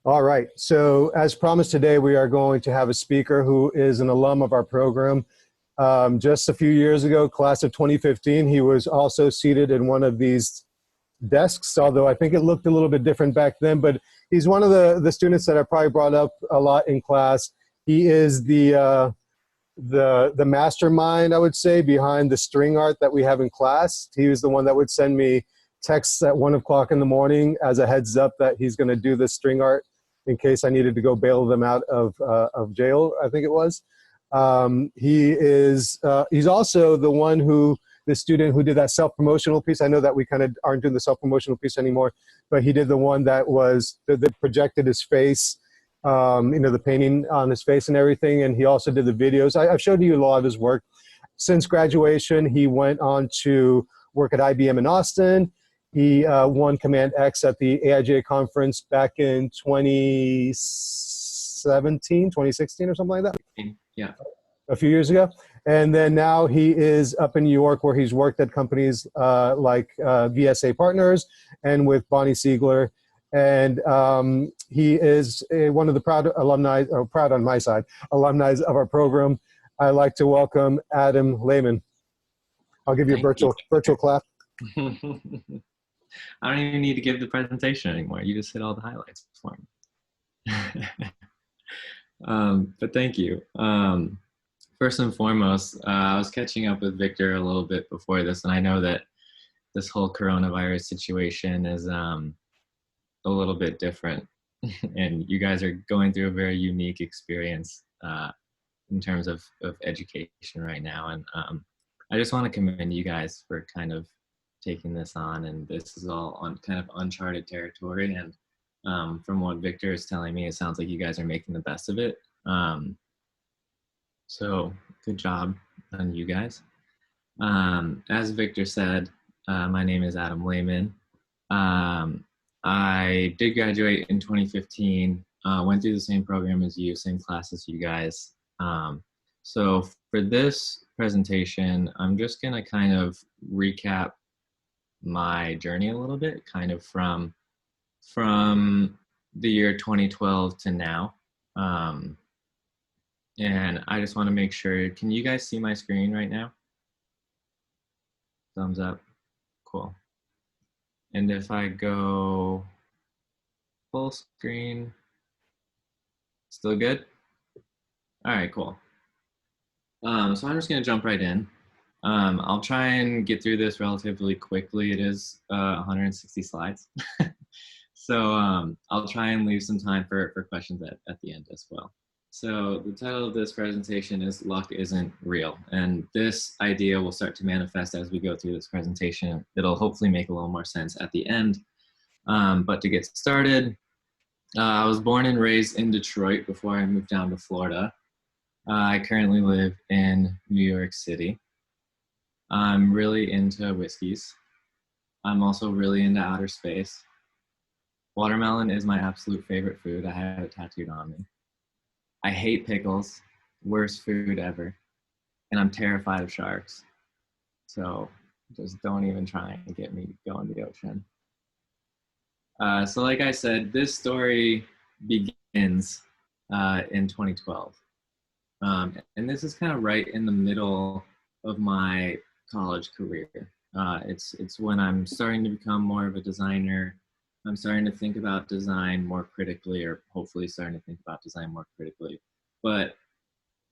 All right. So as promised today, we are going to have a speaker who is an alum of our program. Just a few years ago, class of 2015, he was also seated in one of these desks, although I think it looked a little bit different back then, but he's one of the students that I probably brought up a lot in class. He is the mastermind, I would say, behind the string art that we have in class. He was the one that would send me texts at 1 o'clock in the morning as a heads up that he's going to do this string art in case I needed to go bail them out of jail, I think it was. He's also the student who did that self-promotional piece. I know that we kind of aren't doing the self-promotional piece anymore, but he did the one that was, that projected his face, the painting on his face and everything. And he also did the videos. I've showed you a lot of his work. Since graduation, he went on to work at IBM in Austin. He won Command X at the AIGA conference back in 2016 or something like that. Yeah. A few years ago. And then now he is up in New York, where he's worked at companies like VSA Partners and with Bonnie Siegler. And he is one of the proud alumni, or proud on my side, alumni of our program. I'd like to welcome Adam Lehman. I'll give you a virtual clap. I don't even need to give the presentation anymore. You just hit all the highlights for me. But thank you. First and foremost, I was catching up with Victor a little bit before this, and I know that this whole coronavirus situation is a little bit different, and you guys are going through a very unique experience in terms of education right now. And I just want to commend you guys for kind of taking this on, and this is all on kind of uncharted territory. And from what Victor is telling me, it sounds like you guys are making the best of it. So good job on you guys. As Victor said, my name is Adam Lehman. I did graduate in 2015, went through the same program as you, same class as you guys. So for this presentation, I'm just gonna kind of recap my journey a little bit, kind of from the year 2012 to now. And I just want to make sure, can you guys see my screen right now? Thumbs up. Cool. And if I go full screen, still good? All right, cool. So I'm just going to jump right in. I'll try and get through this relatively quickly. It is 160 slides. So I'll try and leave some time for questions at the end as well. So the title of this presentation is Luck Isn't Real. And this idea will start to manifest as we go through this presentation. It'll hopefully make a little more sense at the end. But to get started, I was born and raised in Detroit before I moved down to Florida. I currently live in New York City. I'm really into whiskeys. I'm also really into outer space. Watermelon is my absolute favorite food. I have it tattooed on me. I hate pickles, worst food ever. And I'm terrified of sharks. So just don't even try and get me to go in the ocean. So like I said, this story begins in 2012. And this is kind of right in the middle of my college career. It's when I'm starting to become more of a designer. I'm starting to think about design more critically, or hopefully starting to think about design more critically. But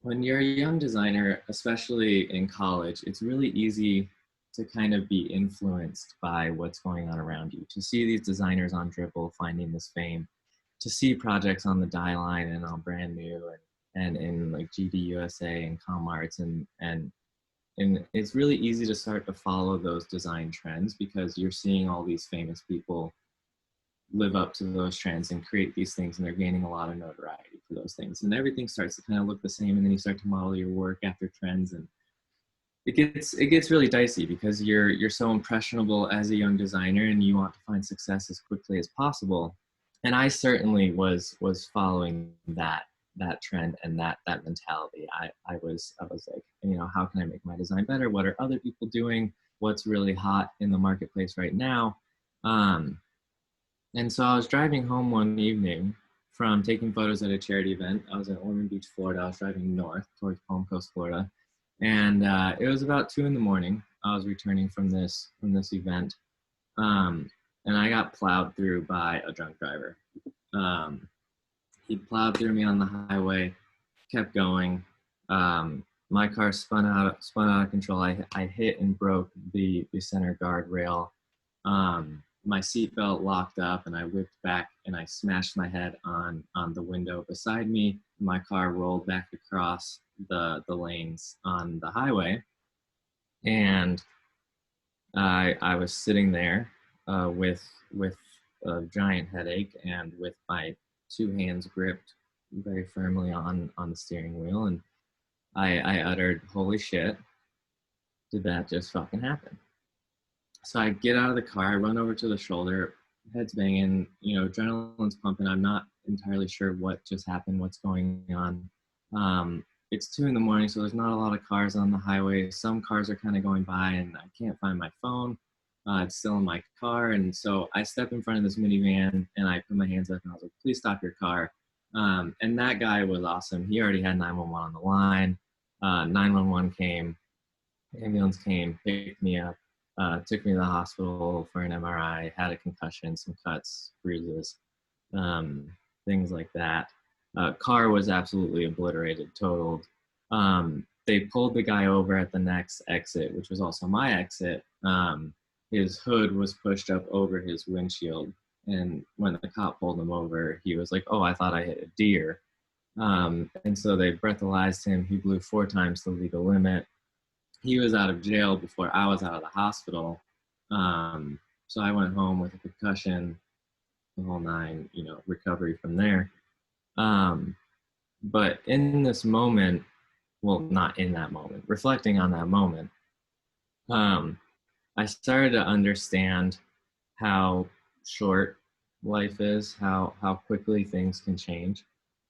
when you're a young designer, especially in college, it's really easy to kind of be influenced by what's going on around you, to see these designers on Dribble finding this fame, to see projects on the Die Line and on Brand New and in like GD USA and ComArts, and it's really easy to start to follow those design trends because you're seeing all these famous people live up to those trends and create these things, and they're gaining a lot of notoriety for those things, and everything starts to kind of look the same, and then you start to model your work after trends, and it gets really dicey because you're so impressionable as a young designer and you want to find success as quickly as possible. And I certainly was following that trend and that mentality. I was like, how can I make my design better? What are other people doing? What's really hot in the marketplace right now? And so I was driving home one evening from taking photos at a charity event. I was in Ormond Beach, Florida. I was driving north towards Palm Coast, Florida. And it was about 2 a.m. I was returning from this event. And I got plowed through by a drunk driver. He plowed through me on the highway, kept going. My car spun out of control. I hit and broke the center guardrail. My seatbelt locked up, and I whipped back, and I smashed my head on the window beside me. My car rolled back across the lanes on the highway, and I was sitting there with a giant headache and with my 2 hands gripped very firmly on the steering wheel, and I uttered, "Holy shit, did that just fucking happen?" So I get out of the car, I run over to the shoulder, head's banging, adrenaline's pumping. I'm not entirely sure what just happened, what's going on. It's 2 a.m, so there's not a lot of cars on the highway. Some cars are kind of going by, and I can't find my phone. It's still in my car, and so I step in front of this minivan, and I put my hands up, and I was like, "Please stop your car." And that guy was awesome. He already had 911 on the line. 911 came, ambulance came, picked me up, took me to the hospital for an MRI, had a concussion, some cuts, bruises, things like that. Car was absolutely obliterated, totaled. They pulled the guy over at the next exit, which was also my exit. His hood was pushed up over his windshield. And when the cop pulled him over, he was like, "Oh, I thought I hit a deer." And so they breathalyzed him. He blew 4 times the legal limit. He was out of jail before I was out of the hospital. So I went home with a concussion, the whole 9, recovery from there. But in this moment, well, not in that moment, reflecting on that moment, I started to understand how short life is, how quickly things can change.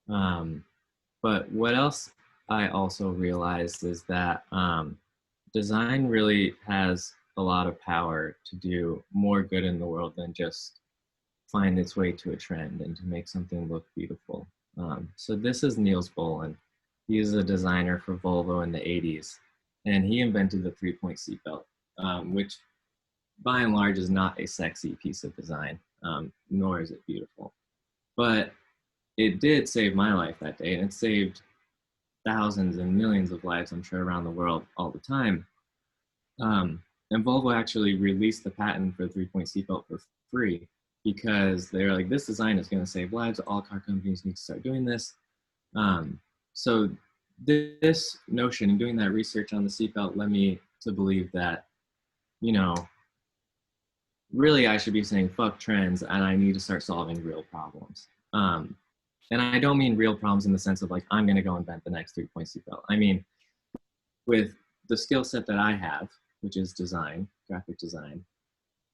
But what else I also realized is that design really has a lot of power to do more good in the world than just find its way to a trend and to make something look beautiful. So this is Niels Bohlin. He is a designer for Volvo in the 80s, and he invented the 3-point seatbelt, which by and large is not a sexy piece of design, nor is it beautiful. But it did save my life that day, and it saved thousands and millions of lives, I'm sure, around the world all the time. And Volvo actually released the patent for the 3-point seatbelt for free because they're like, this design is going to save lives. All car companies need to start doing this. So this notion and doing that research on the seatbelt led me to believe that, really I should be saying fuck trends and I need to start solving real problems. And I don't mean real problems in the sense of like, I'm going to go invent the next 3-point seatbelt. I mean, with the skill set that I have, which is design, graphic design,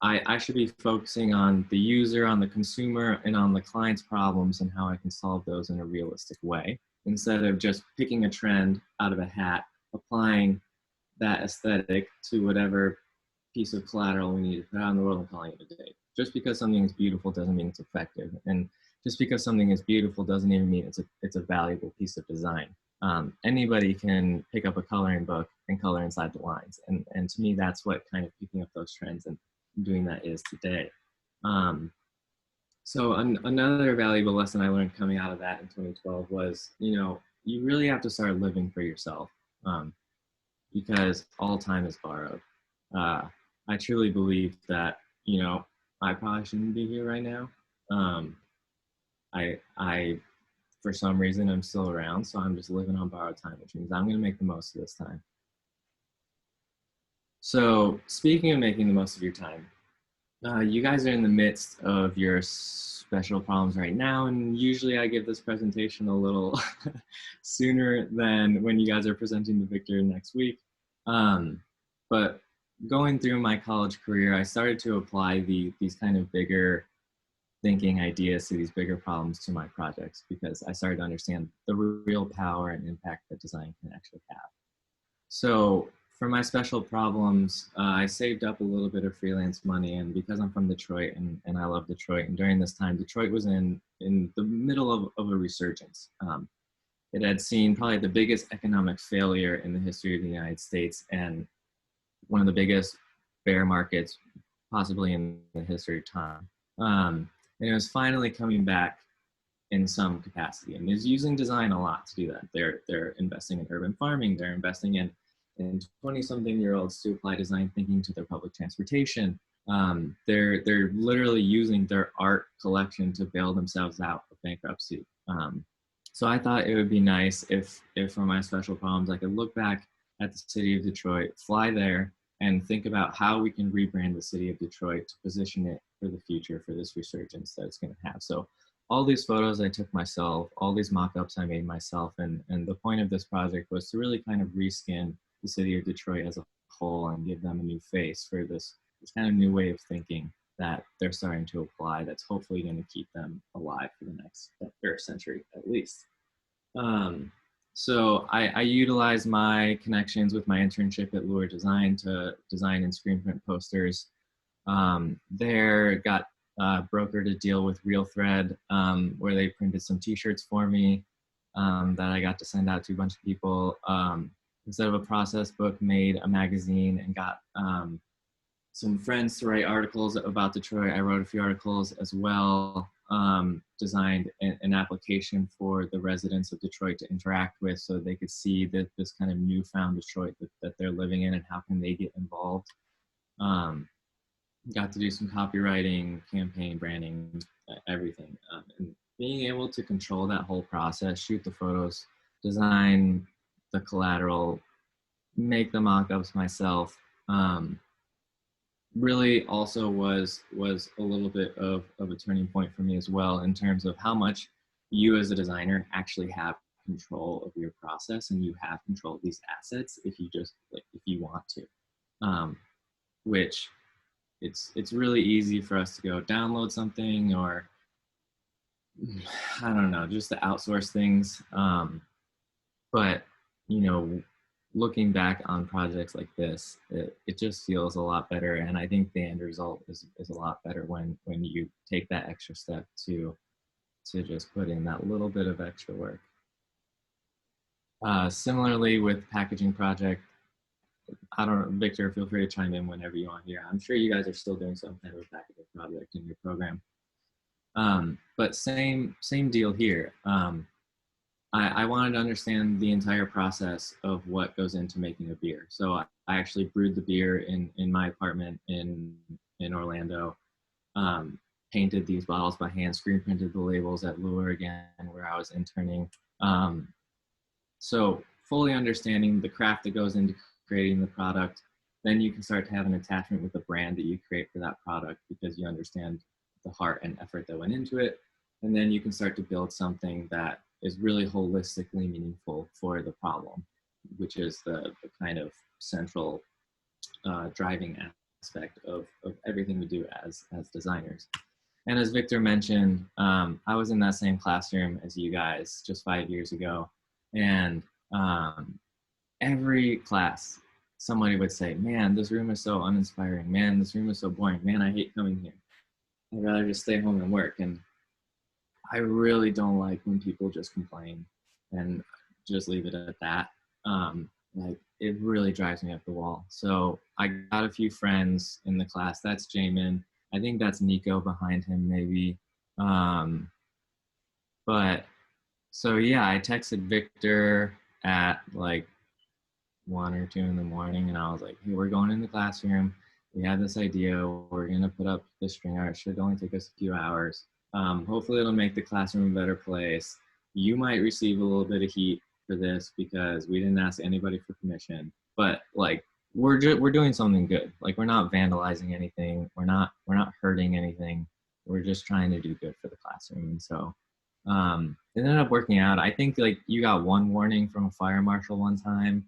I should be focusing on the user, on the consumer, and on the client's problems and how I can solve those in a realistic way, instead of just picking a trend out of a hat, applying that aesthetic to whatever piece of collateral we need to put out in the world and calling it a day. Just because something is beautiful doesn't mean it's effective. And just because something is beautiful doesn't even mean it's a valuable piece of design. Anybody can pick up a coloring book and color inside the lines. And to me, that's what kind of picking up those trends and doing that is today. So another valuable lesson I learned coming out of that in 2012 was, you really have to start living for yourself, because all time is borrowed. I truly believe that, I probably shouldn't be here right now. I for some reason, I'm still around, so I'm just living on borrowed time, which means I'm going to make the most of this time. So speaking of making the most of your time, you guys are in the midst of your special problems right now, and usually I give this presentation a little sooner than when you guys are presenting to Victor next week. But going through my college career, I started to apply these kind of bigger thinking ideas to these bigger problems to my projects, because I started to understand the real power and impact that design can actually have. So for my special problems, I saved up a little bit of freelance money, and because I'm from Detroit and I love Detroit, and during this time, Detroit was in the middle of a resurgence. It had seen probably the biggest economic failure in the history of the United States, and one of the biggest bear markets possibly in the history of time. And it was finally coming back in some capacity, and is using design a lot to do that. They're investing in urban farming. They're investing in 20-something-year-olds to apply design thinking to their public transportation. They're literally using their art collection to bail themselves out of bankruptcy. So I thought it would be nice if for my special problems, I could look back at the city of Detroit, fly there, and think about how we can rebrand the city of Detroit to position it for the future, for this resurgence that it's going to have. So all these photos I took myself, all these mock-ups I made myself, and the point of this project was to really kind of reskin the city of Detroit as a whole and give them a new face for this kind of new way of thinking that they're starting to apply, that's hopefully going to keep them alive for the next century at least. So I utilized my connections with my internship at Redesign to design and screen print posters. There got brokered a deal with Real Thread, where they printed some t-shirts for me that I got to send out to a bunch of people. Instead of a process book, made a magazine and got some friends to write articles about Detroit. I wrote a few articles as well, designed an application for the residents of Detroit to interact with so they could see this kind of newfound Detroit that they're living in and how can they get involved. Got to do some copywriting, campaign branding, everything. And being able to control that whole process, shoot the photos, design the collateral, make the mock-ups myself, really also was a little bit of a turning point for me as well, in terms of how much you as a designer actually have control of your process, and you have control of these assets if you just, like, if you want to, which it's really easy for us to go download something, or I don't know, just to outsource things. But, you know, looking back on projects like this, it just feels a lot better. And I think the end result is a lot better when you take that extra step to just put in that little bit of extra work. Similarly with packaging project, I don't know, Victor, feel free to chime in whenever you want here. I'm sure you guys are still doing some kind of a packaging project in your program. But same deal here. I wanted to understand the entire process of what goes into making a beer. So I actually brewed the beer in my apartment in Orlando, painted these bottles by hand, screen printed the labels at Lure again, where I was interning. So fully understanding the craft that goes into creating the product, then you can start to have an attachment with the brand that you create for that product, because you understand the heart and effort that went into it. And then you can start to build something that is really holistically meaningful for the problem, which is the kind of central driving aspect of everything we do as designers. And as Victor mentioned, I was in that same classroom as you guys just 5 years ago. And every class, somebody would say, man, this room is so uninspiring. Man, this room is so boring. Man, I hate coming here. I'd rather just stay home and work. And I really don't like when people just complain and just leave it at that. Like, it really drives me up the wall. So I got a few friends in the class. That's Jamin. I think that's Nico behind him, maybe. But so yeah, I texted Victor at like 1 or 2 in the morning, and I was like, hey, we're going in the classroom. We have this idea. We're going to put up the string art. It should only take us a few hours. Hopefully it'll make the classroom a better place. You might receive a little bit of heat for this because we didn't ask anybody for permission, but like, we're doing something good. Like, we're not vandalizing anything. We're not hurting anything. We're just trying to do good for the classroom. And so it ended up working out. I think like you got 1 warning from a fire marshal one time.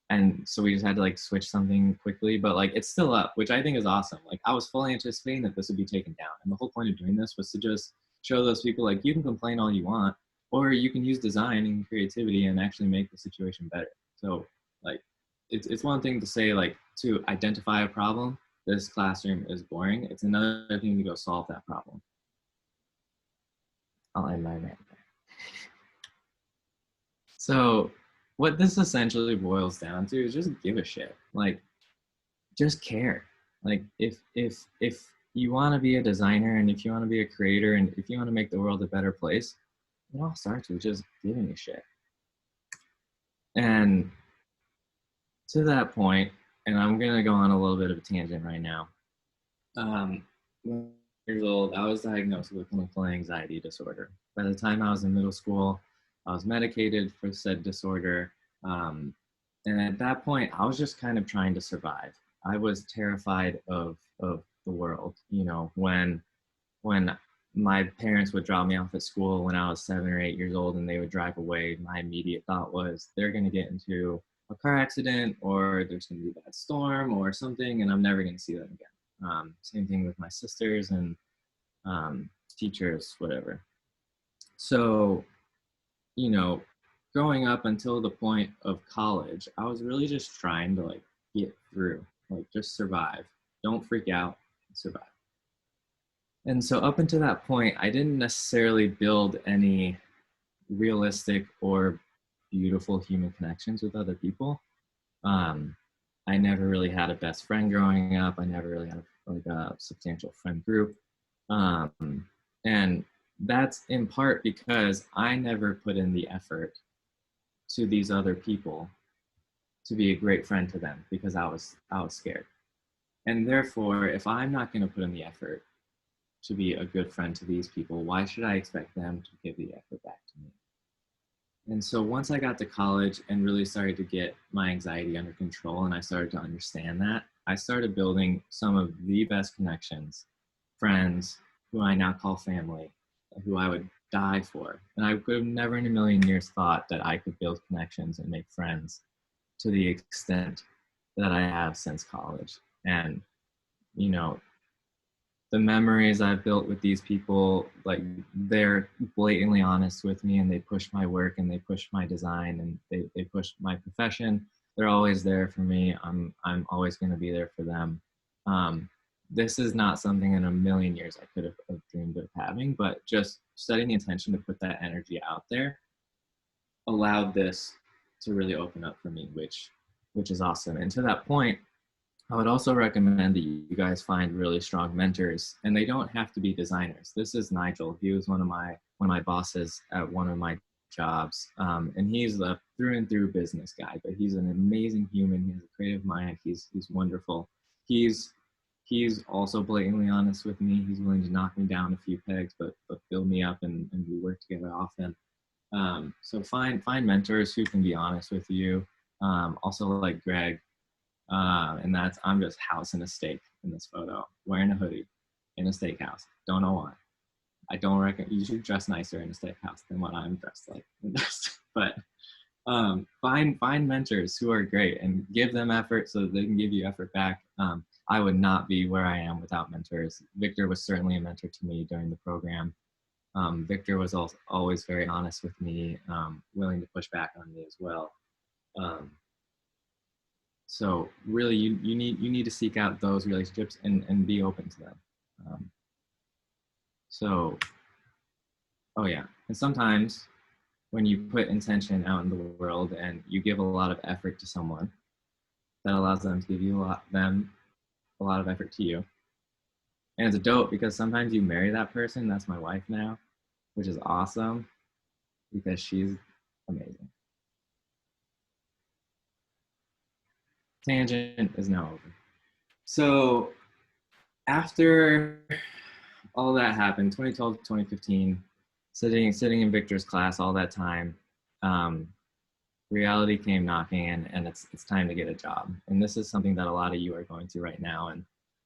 And so we just had to like switch something quickly, but like it's still up, which I think is awesome. Like, I was fully anticipating that this would be taken down. And the whole point of doing this was to just show those people, like, you can complain all you want, or you can use design and creativity and actually make the situation better. So like, it's one thing to say, like, to identify a problem, this classroom is boring. It's another thing to go solve that problem. I'll end my rant there. So what this essentially boils down to is just give a shit. Like, just care. Like, if you want to be a designer, and if you want to be a creator, and if you want to make the world a better place, it all starts with just giving a shit. And to that point, and I'm gonna go on a little bit of a tangent right now. When I was years old, I was diagnosed with clinical anxiety disorder. By the time I was in middle school, I was medicated for said disorder. And at that point, I was just kind of trying to survive. I was terrified of the world. You know, when my parents would drop me off at school when I was 7 or 8 years old and they would drive away, my immediate thought was they're going to get into a car accident, or there's going to be a bad storm or something, and I'm never going to see them again. Same thing with my sisters and teachers, whatever. So, you know, growing up until the point of college, I was really just trying to like get through, like just survive. Don't freak out, survive. And so up until that point, I didn't necessarily build any realistic or beautiful human connections with other people. I never really had a best friend growing up. I never really had a substantial friend group. And that's in part because I never put in the effort to these other people to be a great friend to them, because I was scared. And therefore, if I'm not going to put in the effort to be a good friend to these people, why should I expect them to give the effort back to me? And so once I got to college and really started to get my anxiety under control, and I started to understand that, I started building some of the best connections, friends who I now call family, who I would die for. And I could have never in a million years thought that I could build connections and make friends to the extent that I have since college. And, you know, the memories I've built with these people, like, they're blatantly honest with me, and they push my work, and they push my design, and they push my profession. They're always there for me. I'm always going to be there for them. This is not something in a million years I could have dreamed of having, but just setting the intention to put that energy out there allowed this to really open up for me, which is awesome. And to that point, I would also recommend that you guys find really strong mentors, and they don't have to be designers. This is Nigel. He was one of my bosses at one of my jobs, and he's a through and through business guy, but he's an amazing human. He has a creative mind. He's wonderful. He's also blatantly honest with me. He's willing to knock me down a few pegs, but build me up, and we work together often. So find mentors who can be honest with you. Also like Greg. And that's, I'm just housing a steak in this photo, wearing a hoodie in a steakhouse. Don't know why. I don't reckon you should dress nicer in a steakhouse than what I'm dressed like. But find mentors who are great and give them effort so that they can give you effort back. I would not be where I am without mentors. Victor was certainly a mentor to me during the program. Victor was also always very honest with me, willing to push back on me as well. So really, you need to seek out those relationships and be open to them. Oh yeah, and sometimes when you put intention out in the world and you give a lot of effort to someone, that allows them to give you a lot of effort to you. And it's dope because sometimes you marry that person. That's my wife now, which is awesome because she's amazing. Tangent is now over. So after all that happened, 2012 to 2015, sitting in Victor's class all that time, reality came knocking, and it's time to get a job. And this is something that a lot of you are going through right now. And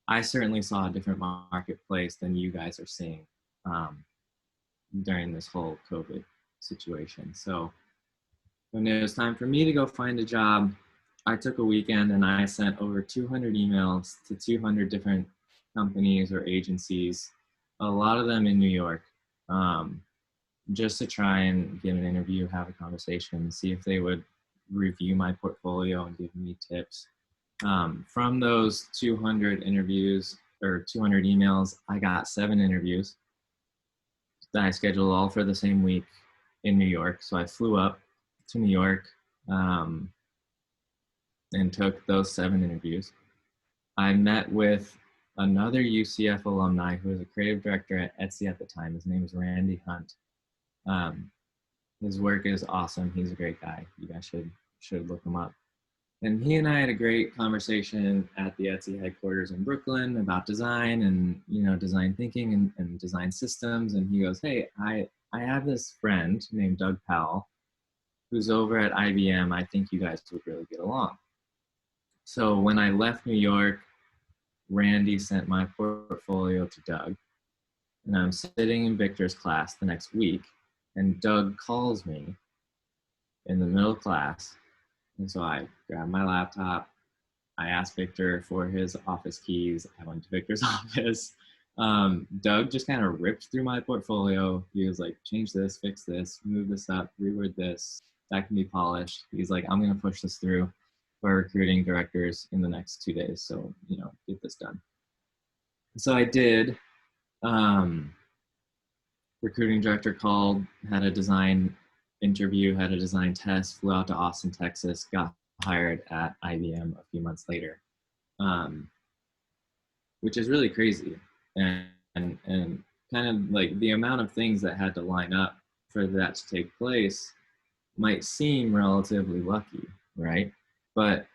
I certainly saw a different marketplace than you guys are seeing during this whole COVID situation. So when it was time for me to go find a job, I took a weekend and I sent over 200 emails to 200 different companies or agencies, a lot of them in New York, just to try and get an interview, have a conversation, see if they would review my portfolio and give me tips. From those 200 interviews or 200 emails, I got 7 interviews that I scheduled all for the same week in New York. So I flew up to New York and took those 7 interviews. I met with another UCF alumni who was a creative director at Etsy at the time. His name is Randy Hunt. His work is awesome. He's a great guy. You guys should look him up. And he and I had a great conversation at the Etsy headquarters in Brooklyn about design and, you know, design thinking and design systems. And he goes, hey, I have this friend named Doug Powell who's over at IBM. I think you guys would really get along. So when I left New York, Randy sent my portfolio to Doug. And I'm sitting in Victor's class the next week, and Doug calls me in the middle of class. And so I grabbed my laptop. I asked Victor for his office keys. I went to Victor's office. Doug just kind of ripped through my portfolio. He was like, change this, fix this, move this up, reword this. That can be polished. He's like, I'm going to push this through for recruiting directors in the next 2 days. So, you know, get this done. So I did. Recruiting director called, had a design interview, had a design test, flew out to Austin, Texas, got hired at IBM a few months later, which is really crazy. And kind of like the amount of things that had to line up for that to take place might seem relatively lucky, right? But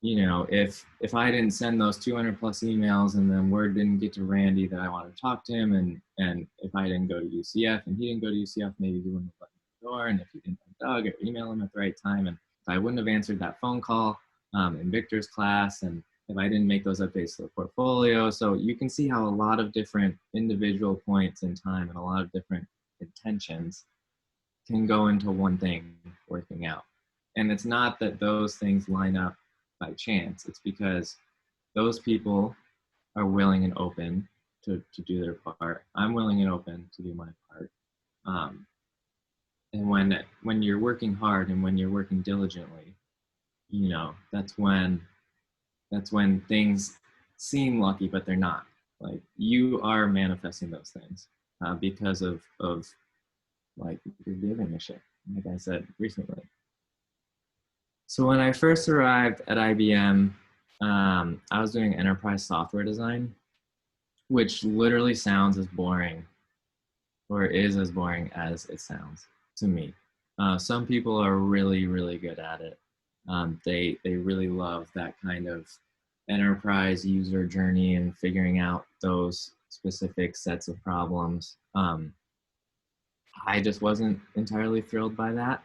you know, if I didn't send those 200 plus emails and then word didn't get to Randy that I wanted to talk to him, and if I didn't go to UCF and he didn't go to UCF, maybe he wouldn't have let me in the door. And if he didn't have Doug or email him at the right time, and if I wouldn't have answered that phone call in Victor's class, and if I didn't make those updates to the portfolio. So you can see how a lot of different individual points in time and a lot of different intentions can go into one thing working out. And it's not that those things line up by chance. It's because those people are willing and open to do their part. I'm willing and open to do my part. And when you're working hard and when you're working diligently, you know, that's when things seem lucky, but they're not. Like, you are manifesting those things because of like you're giving a shit, like I said recently. So when I first arrived at IBM, I was doing enterprise software design, which literally sounds as boring, or is as boring as it sounds to me. Some people are really, really good at it. They really love that kind of enterprise user journey and figuring out those specific sets of problems. I just wasn't entirely thrilled by that.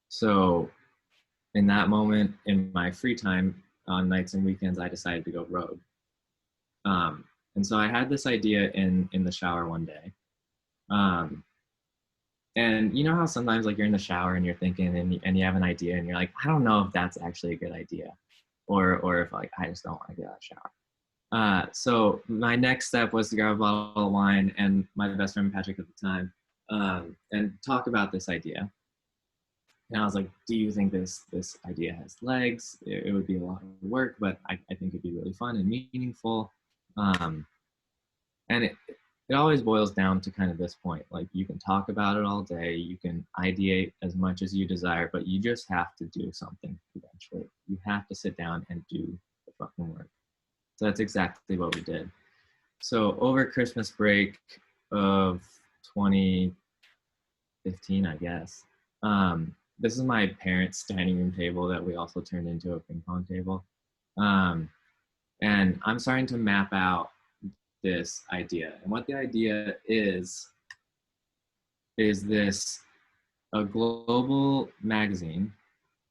So in that moment, in my free time on nights and weekends, I decided to go rogue. And so I had this idea in the shower one day. And you know how sometimes like you're in the shower and you're thinking and you have an idea and you're like, I don't know if that's actually a good idea, or if like, I just don't want to get out of the shower. So my next step was to grab a bottle of wine and my best friend Patrick at the time, and talk about this idea. And I was like, do you think this idea has legs? It would be a lot of work, but I think it'd be really fun and meaningful. And it always boils down to kind of this point. Like, you can talk about it all day, you can ideate as much as you desire, but you just have to do something eventually. You have to sit down and do the fucking work. So that's exactly what we did. So over Christmas break of 2015, I guess, this is my parents' dining room table that we also turned into a ping pong table. And I'm starting to map out this idea. And what the idea is this a global magazine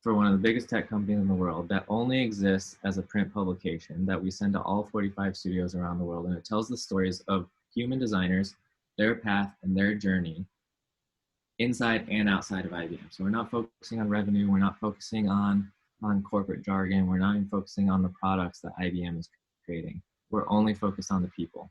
for one of the biggest tech companies in the world that only exists as a print publication that we send to all 45 studios around the world. And it tells the stories of human designers, their path and their journey inside and outside of IBM. So we're not focusing on revenue. We're not focusing on corporate jargon. We're not even focusing on the products that IBM is creating. We're only focused on the people.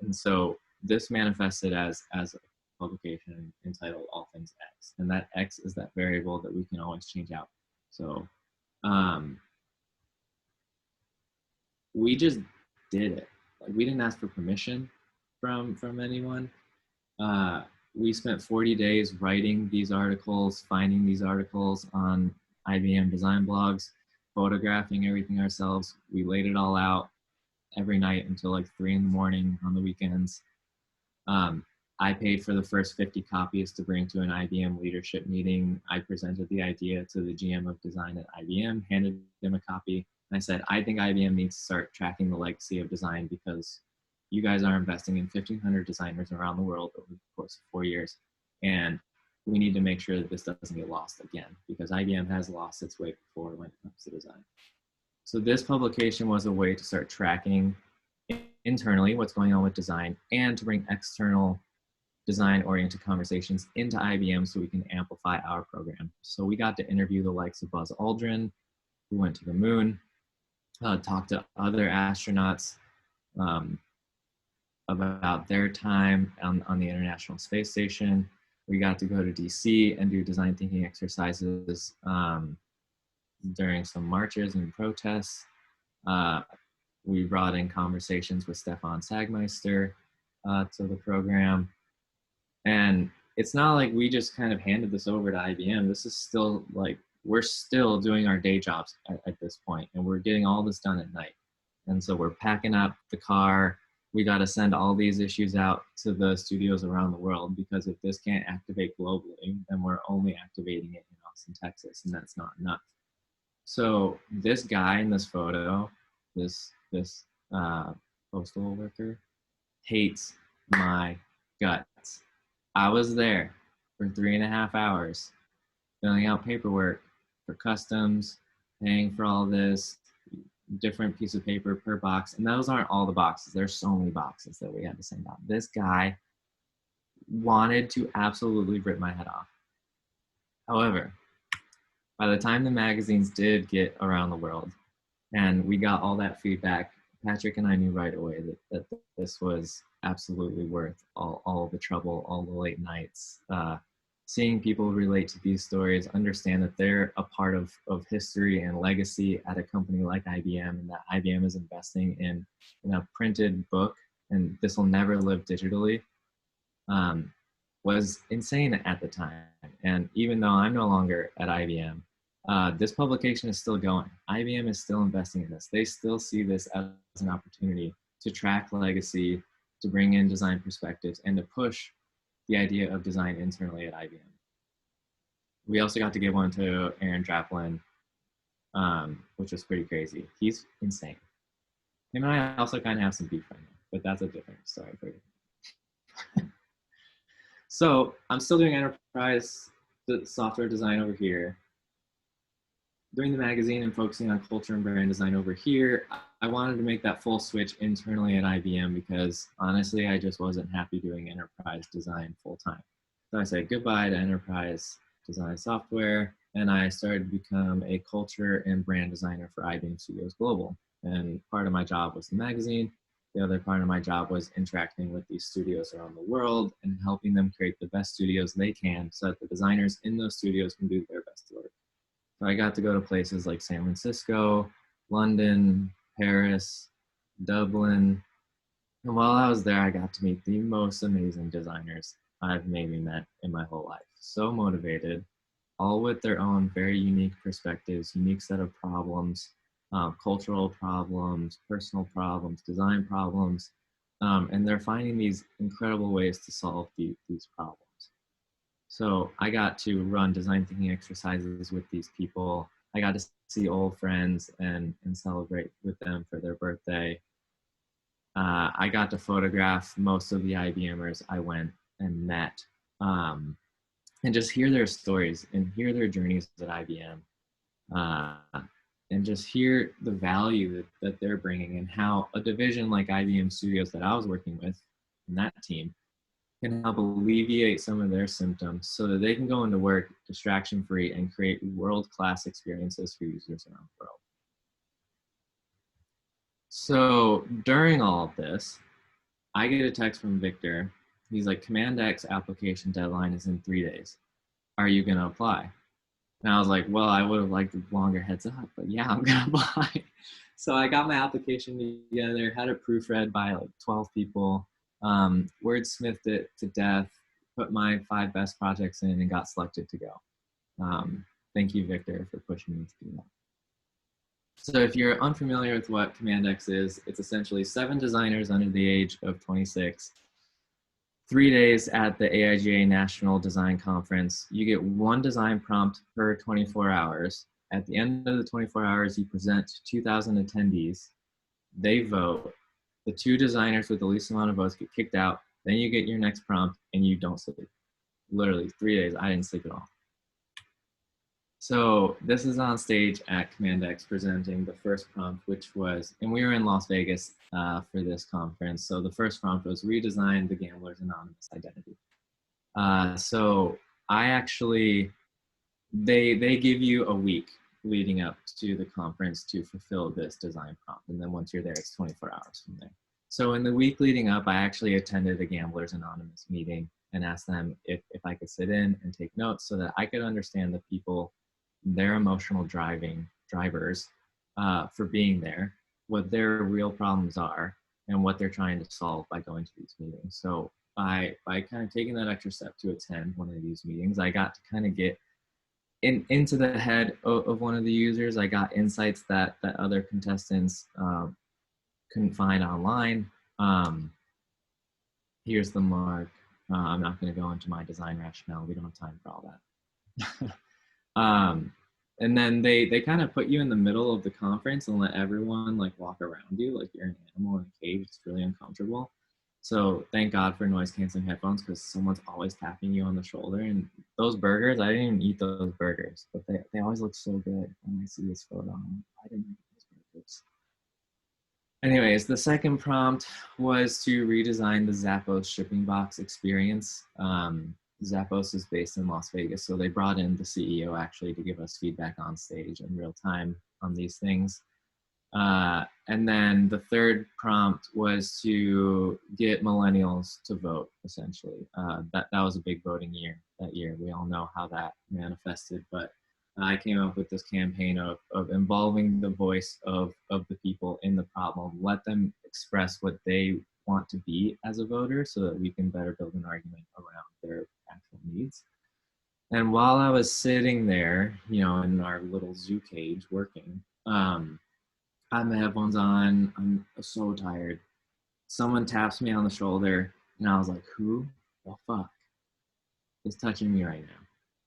And so this manifested as a publication entitled All Things X. And that X is that variable that we can always change out. So we just did it. Like, we didn't ask for permission from anyone. We spent 40 days writing these articles, finding these articles on IBM design blogs, photographing everything ourselves. We laid it all out every night until like 3 in the morning on the weekends. I paid for the first 50 copies to bring to an IBM leadership meeting. I presented the idea to the GM of design at IBM, handed him a copy. And I said, I think IBM needs to start tracking the legacy of design because you guys are investing in 1,500 designers around the world over the course of 4 years. And we need to make sure that this doesn't get lost again, because IBM has lost its way before when it comes to design. So this publication was a way to start tracking internally what's going on with design and to bring external design-oriented conversations into IBM so we can amplify our program. So we got to interview the likes of Buzz Aldrin, who went to the moon, talk to other astronauts about their time on the International Space Station. We got to go to DC and do design thinking exercises during some marches and protests. We brought in conversations with Stefan Sagmeister to the program. And it's not like we just kind of handed this over to IBM. This is still like, we're still doing our day jobs at this point, and we're getting all this done at night. And so we're packing up the car. We got to send all these issues out to the studios around the world, because if this can't activate globally, then we're only activating it in Austin, Texas, and that's not enough. So this guy in this photo, this postal worker, hates my guts. I was there for 3.5 hours filling out paperwork for customs, paying for all this, different piece of paper per box. And those aren't all the boxes. There's so many boxes that we had to send out. This guy wanted to absolutely rip my head off. However, by the time the magazines did get around the world and we got all that feedback, Patrick and I knew right away that this was absolutely worth all the trouble, all the late nights, seeing people relate to these stories, understand that they're a part of history and legacy at a company like IBM, and that IBM is investing in a printed book, and this will never live digitally, was insane at the time. And even though I'm no longer at IBM, this publication is still going. IBM is still investing in this. They still see this as an opportunity to track legacy, to bring in design perspectives, and to push the idea of design internally at IBM. We also got to give one to Aaron Draplin, which was pretty crazy. He's insane. Him and I also kind of have some beef right now, but that's a different story for you. So I'm still doing enterprise software design over here, doing the magazine and focusing on culture and brand design over here. I wanted to make that full switch internally at IBM because honestly, I just wasn't happy doing enterprise design full time. So I said goodbye to enterprise design software, and I started to become a culture and brand designer for IBM Studios Global. And part of my job was the magazine. The other part of my job was interacting with these studios around the world and helping them create the best studios they can so that the designers in those studios can do their best work. So I got to go to places like San Francisco, London, Paris, Dublin. And while I was there, I got to meet the most amazing designers I've maybe met in my whole life. So motivated, all with their own very unique perspectives, unique set of problems, cultural problems, personal problems, design problems. And they're finding these incredible ways to solve these problems. So I got to run design thinking exercises with these people. I got to see old friends and celebrate with them for their birthday. I got to photograph most of the IBMers I went and met, and just hear their stories and hear their journeys at IBM, and just hear the value that they're bringing and how a division like IBM Studios that I was working with in that team can help alleviate some of their symptoms so that they can go into work distraction-free and create world-class experiences for users around the world. So during all of this, I get a text from Victor, He's like, Command X application deadline is in 3 days. Are you going to apply? And I was like, well, I would have liked a longer heads up, but yeah, I'm going to apply. So I got my application together, had it proofread by like 12 people, wordsmithed it to death, put my 5 best projects in, and got selected to go. Thank you, Victor, for pushing me to do that. So if you're unfamiliar with what Command X is, it's essentially 7 designers under the age of 26, 3 days at the AIGA National Design Conference. You get 1 design prompt per 24 hours. At the end of the 24 hours, you present to 2,000 attendees. They vote. The 2 designers with the least amount of votes get kicked out. Then you get your next prompt and you don't sleep. Literally 3 days, I didn't sleep at all. So this is on stage at Command X presenting the first prompt, which was, and we were in Las Vegas for this conference. So the first prompt was redesign the gambler's anonymous identity. So I actually, they give you a week leading up to the conference to fulfill this design prompt. And then once you're there, it's 24 hours from there. So in the week leading up, I actually attended a Gamblers Anonymous meeting and asked them if I could sit in and take notes so that I could understand the people, their emotional drivers for being there, what their real problems are, and what they're trying to solve by going to these meetings. So by kind of taking that extra step to attend one of these meetings, I got to kind of get into the head of one of the users. I got insights that other contestants couldn't find online. Here's the mark. I'm not going to go into my design rationale. We don't have time for all that. And then they kind of put you in the middle of the conference and let everyone like walk around you like you're an animal in a cage. It's really uncomfortable. So thank God for noise canceling headphones, because someone's always tapping you on the shoulder. And those burgers, I didn't even eat those burgers, but they always look so good when I see this photo. I didn't eat those burgers. Anyways, the second prompt was to redesign the Zappos shipping box experience. Zappos is based in Las Vegas, so they brought in the CEO actually to give us feedback on stage in real time on these things. And then the third prompt was to get millennials to vote, essentially. That was a big voting year that year. We all know how that manifested, but I came up with this campaign of involving the voice of the people in the problem, let them express what they want to be as a voter so that we can better build an argument around their actual needs. And while I was sitting there, you know, in our little zoo cage working, I had my headphones on, I'm so tired. Someone taps me on the shoulder and I was like, who the fuck is touching me right now?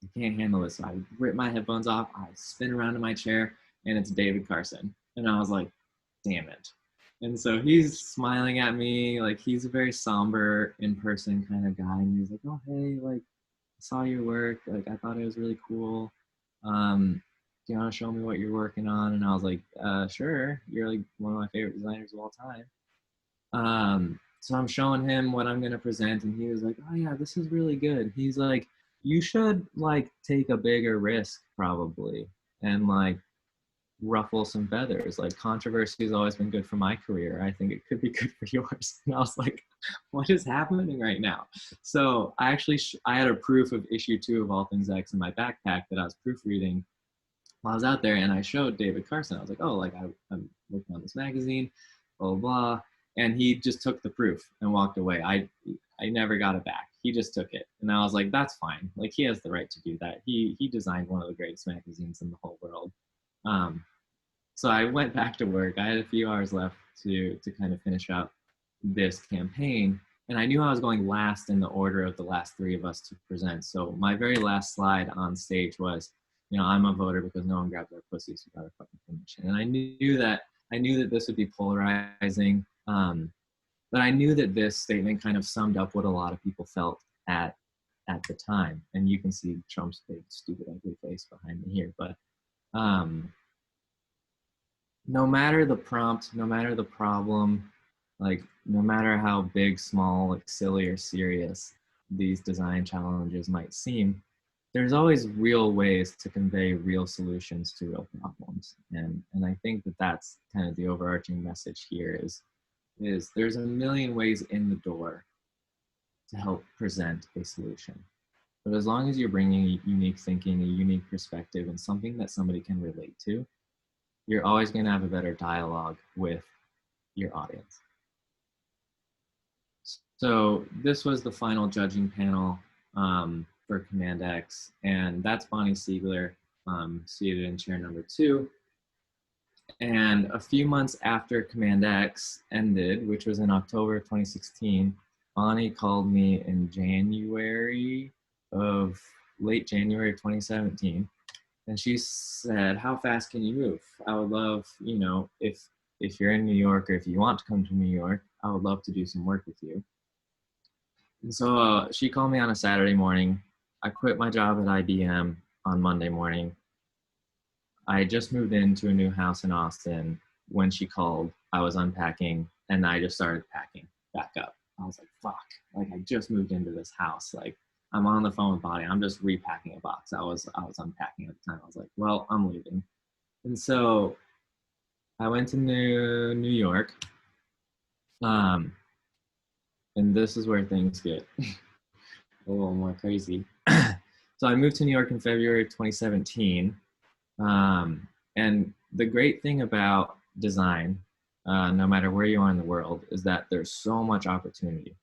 I can't handle this. So I rip my headphones off, I spin around in my chair, and it's David Carson. And I was like, damn it. And so he's smiling at me, like he's a very somber in-person kind of guy. And he's like, oh, hey, like I saw your work. Like I thought it was really cool. Do you want to show me what you're working on? And I was like, sure. You're like one of my favorite designers of all time. So I'm showing him what I'm going to present. And he was like, oh yeah, this is really good. He's like, you should like take a bigger risk probably and like ruffle some feathers. Like controversy has always been good for my career. I think it could be good for yours. And I was like, what is happening right now? So I actually, I had a proof of issue 2 of All Things X in my backpack that I was proofreading while I was out there, and I showed David Carson. I was like, oh, like I'm working on this magazine, blah, blah, blah. And he just took the proof and walked away. I never got it back. He just took it. And I was like, that's fine. Like he has the right to do that. He designed one of the greatest magazines in the whole world. So I went back to work. I had a few hours left to kind of finish up this campaign. And I knew I was going last in the order of the last 3 of us to present. So my very last slide on stage was, you know, I'm a voter because no one grabs our pussies without our fucking permission. And I knew that this would be polarizing. But I knew that this statement kind of summed up what a lot of people felt at the time. And you can see Trump's big, stupid, ugly face behind me here. But no matter the prompt, no matter the problem, like no matter how big, small, like silly or serious these design challenges might seem, there's always real ways to convey real solutions to real problems. And I think that that's kind of the overarching message here is there's a million ways in the door to help present a solution. But as long as you're bringing unique thinking, a unique perspective, and something that somebody can relate to, you're always going to have a better dialogue with your audience. So this was the final judging panel for Command X, and that's Bonnie Siegler, seated in chair number 2. And a few months after Command X ended, which was in October of 2016, Bonnie called me in late January of 2017. And she said, how fast can you move? I would love, you know, if you're in New York, or if you want to come to New York, I would love to do some work with you. And so she called me on a Saturday morning. I quit my job at IBM on Monday morning. I just moved into a new house in Austin. When she called, I was unpacking, and I just started packing back up. I was like, fuck, like I just moved into this house. Like I'm on the phone with Bonnie. I'm just repacking a box. I was unpacking at the time. I was like, well, I'm leaving. And so I went to New York. And this is where things get a little more crazy. So I moved to New York in February of 2017. And the great thing about design, no matter where you are in the world, is that there's so much opportunity.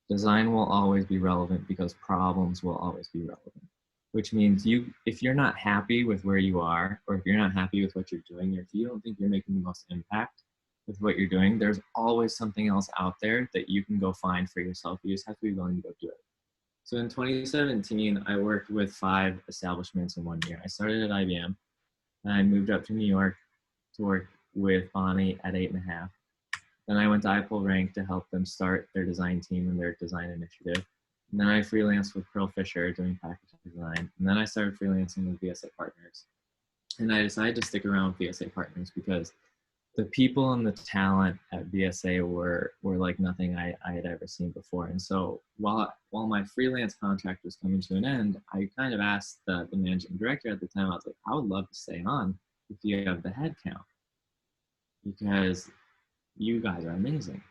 Design will always be relevant because problems will always be relevant, which means if you're not happy with where you are, or if you're not happy with what you're doing, or if you don't think you're making the most impact with what you're doing, there's always something else out there that you can go find for yourself. You just have to be willing to go do it. So in 2017, I worked with 5 establishments in 1 year. I started at IBM, and I moved up to New York to work with Bonnie at 8.5. Then I went to iPull Rank to help them start their design team and their design initiative. And then I freelanced with Pearl Fisher doing package design. And then I started freelancing with VSA Partners. And I decided to stick around with VSA Partners because the people and the talent at VSA were like nothing I had ever seen before. And so while my freelance contract was coming to an end, I kind of asked the managing director at the time, I was like, I would love to stay on if you have the head count, because you guys are amazing.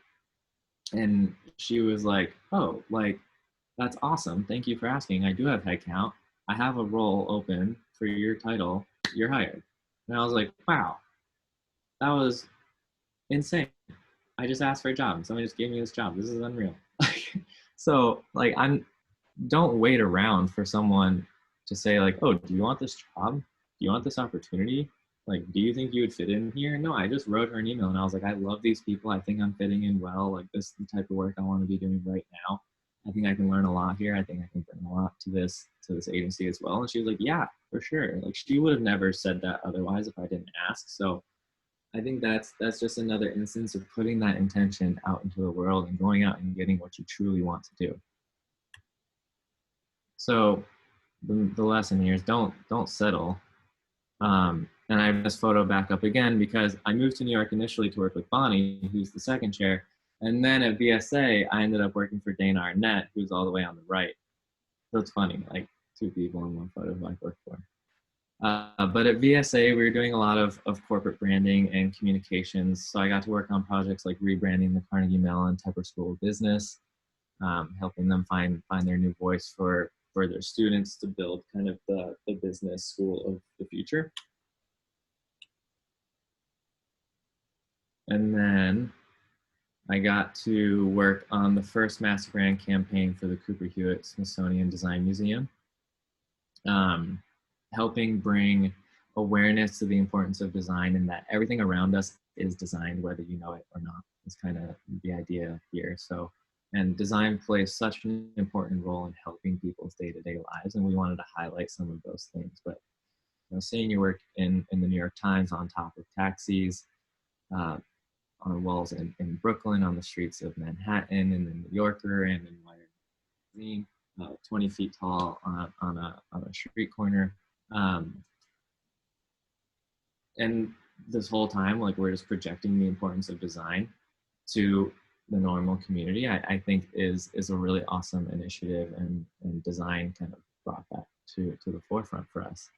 And she was like, oh, like, that's awesome. Thank you for asking. I do have head count. I have a role open for your title. You're hired. And I was like, wow, that was insane. I just asked for a job and somebody just gave me this job. This is unreal. So like, don't wait around for someone to say like, oh, do you want this job? Do you want this opportunity? Like, do you think you would fit in here? No, I just wrote her an email and I was like, I love these people. I think I'm fitting in well. Like, this is the type of work I want to be doing right now. I think I can learn a lot here. I think I can bring a lot to this agency as well. And she was like, yeah, for sure. Like, she would have never said that otherwise if I didn't ask. So I think that's just another instance of putting that intention out into the world and going out and getting what you truly want to do. So the lesson here is don't settle. And I have this photo back up again because I moved to New York initially to work with Bonnie, who's the second chair. And then at VSA, I ended up working for Dana Arnett, who's all the way on the right. So it's funny, like 2 people in one photo who I worked for. But at VSA, we were doing a lot of corporate branding and communications. So I got to work on projects like rebranding the Carnegie Mellon Tepper School of Business, helping them find their new voice for their students to build kind of the business school of the future. And then I got to work on the first master brand campaign for the Cooper Hewitt Smithsonian Design Museum, helping bring awareness to the importance of design and that everything around us is designed, whether you know it or not, is kind of the idea here. So, and design plays such an important role in helping people's day-to-day lives, and we wanted to highlight some of those things. But you know, seeing your work in the New York Times on top of taxis, on walls in Brooklyn, on the streets of Manhattan, and the New Yorker, and in Wired Magazine, 20 feet tall on a street corner. And this whole time, like, we're just projecting the importance of design to the normal community, I think is a really awesome initiative, and design kind of brought that to the forefront for us.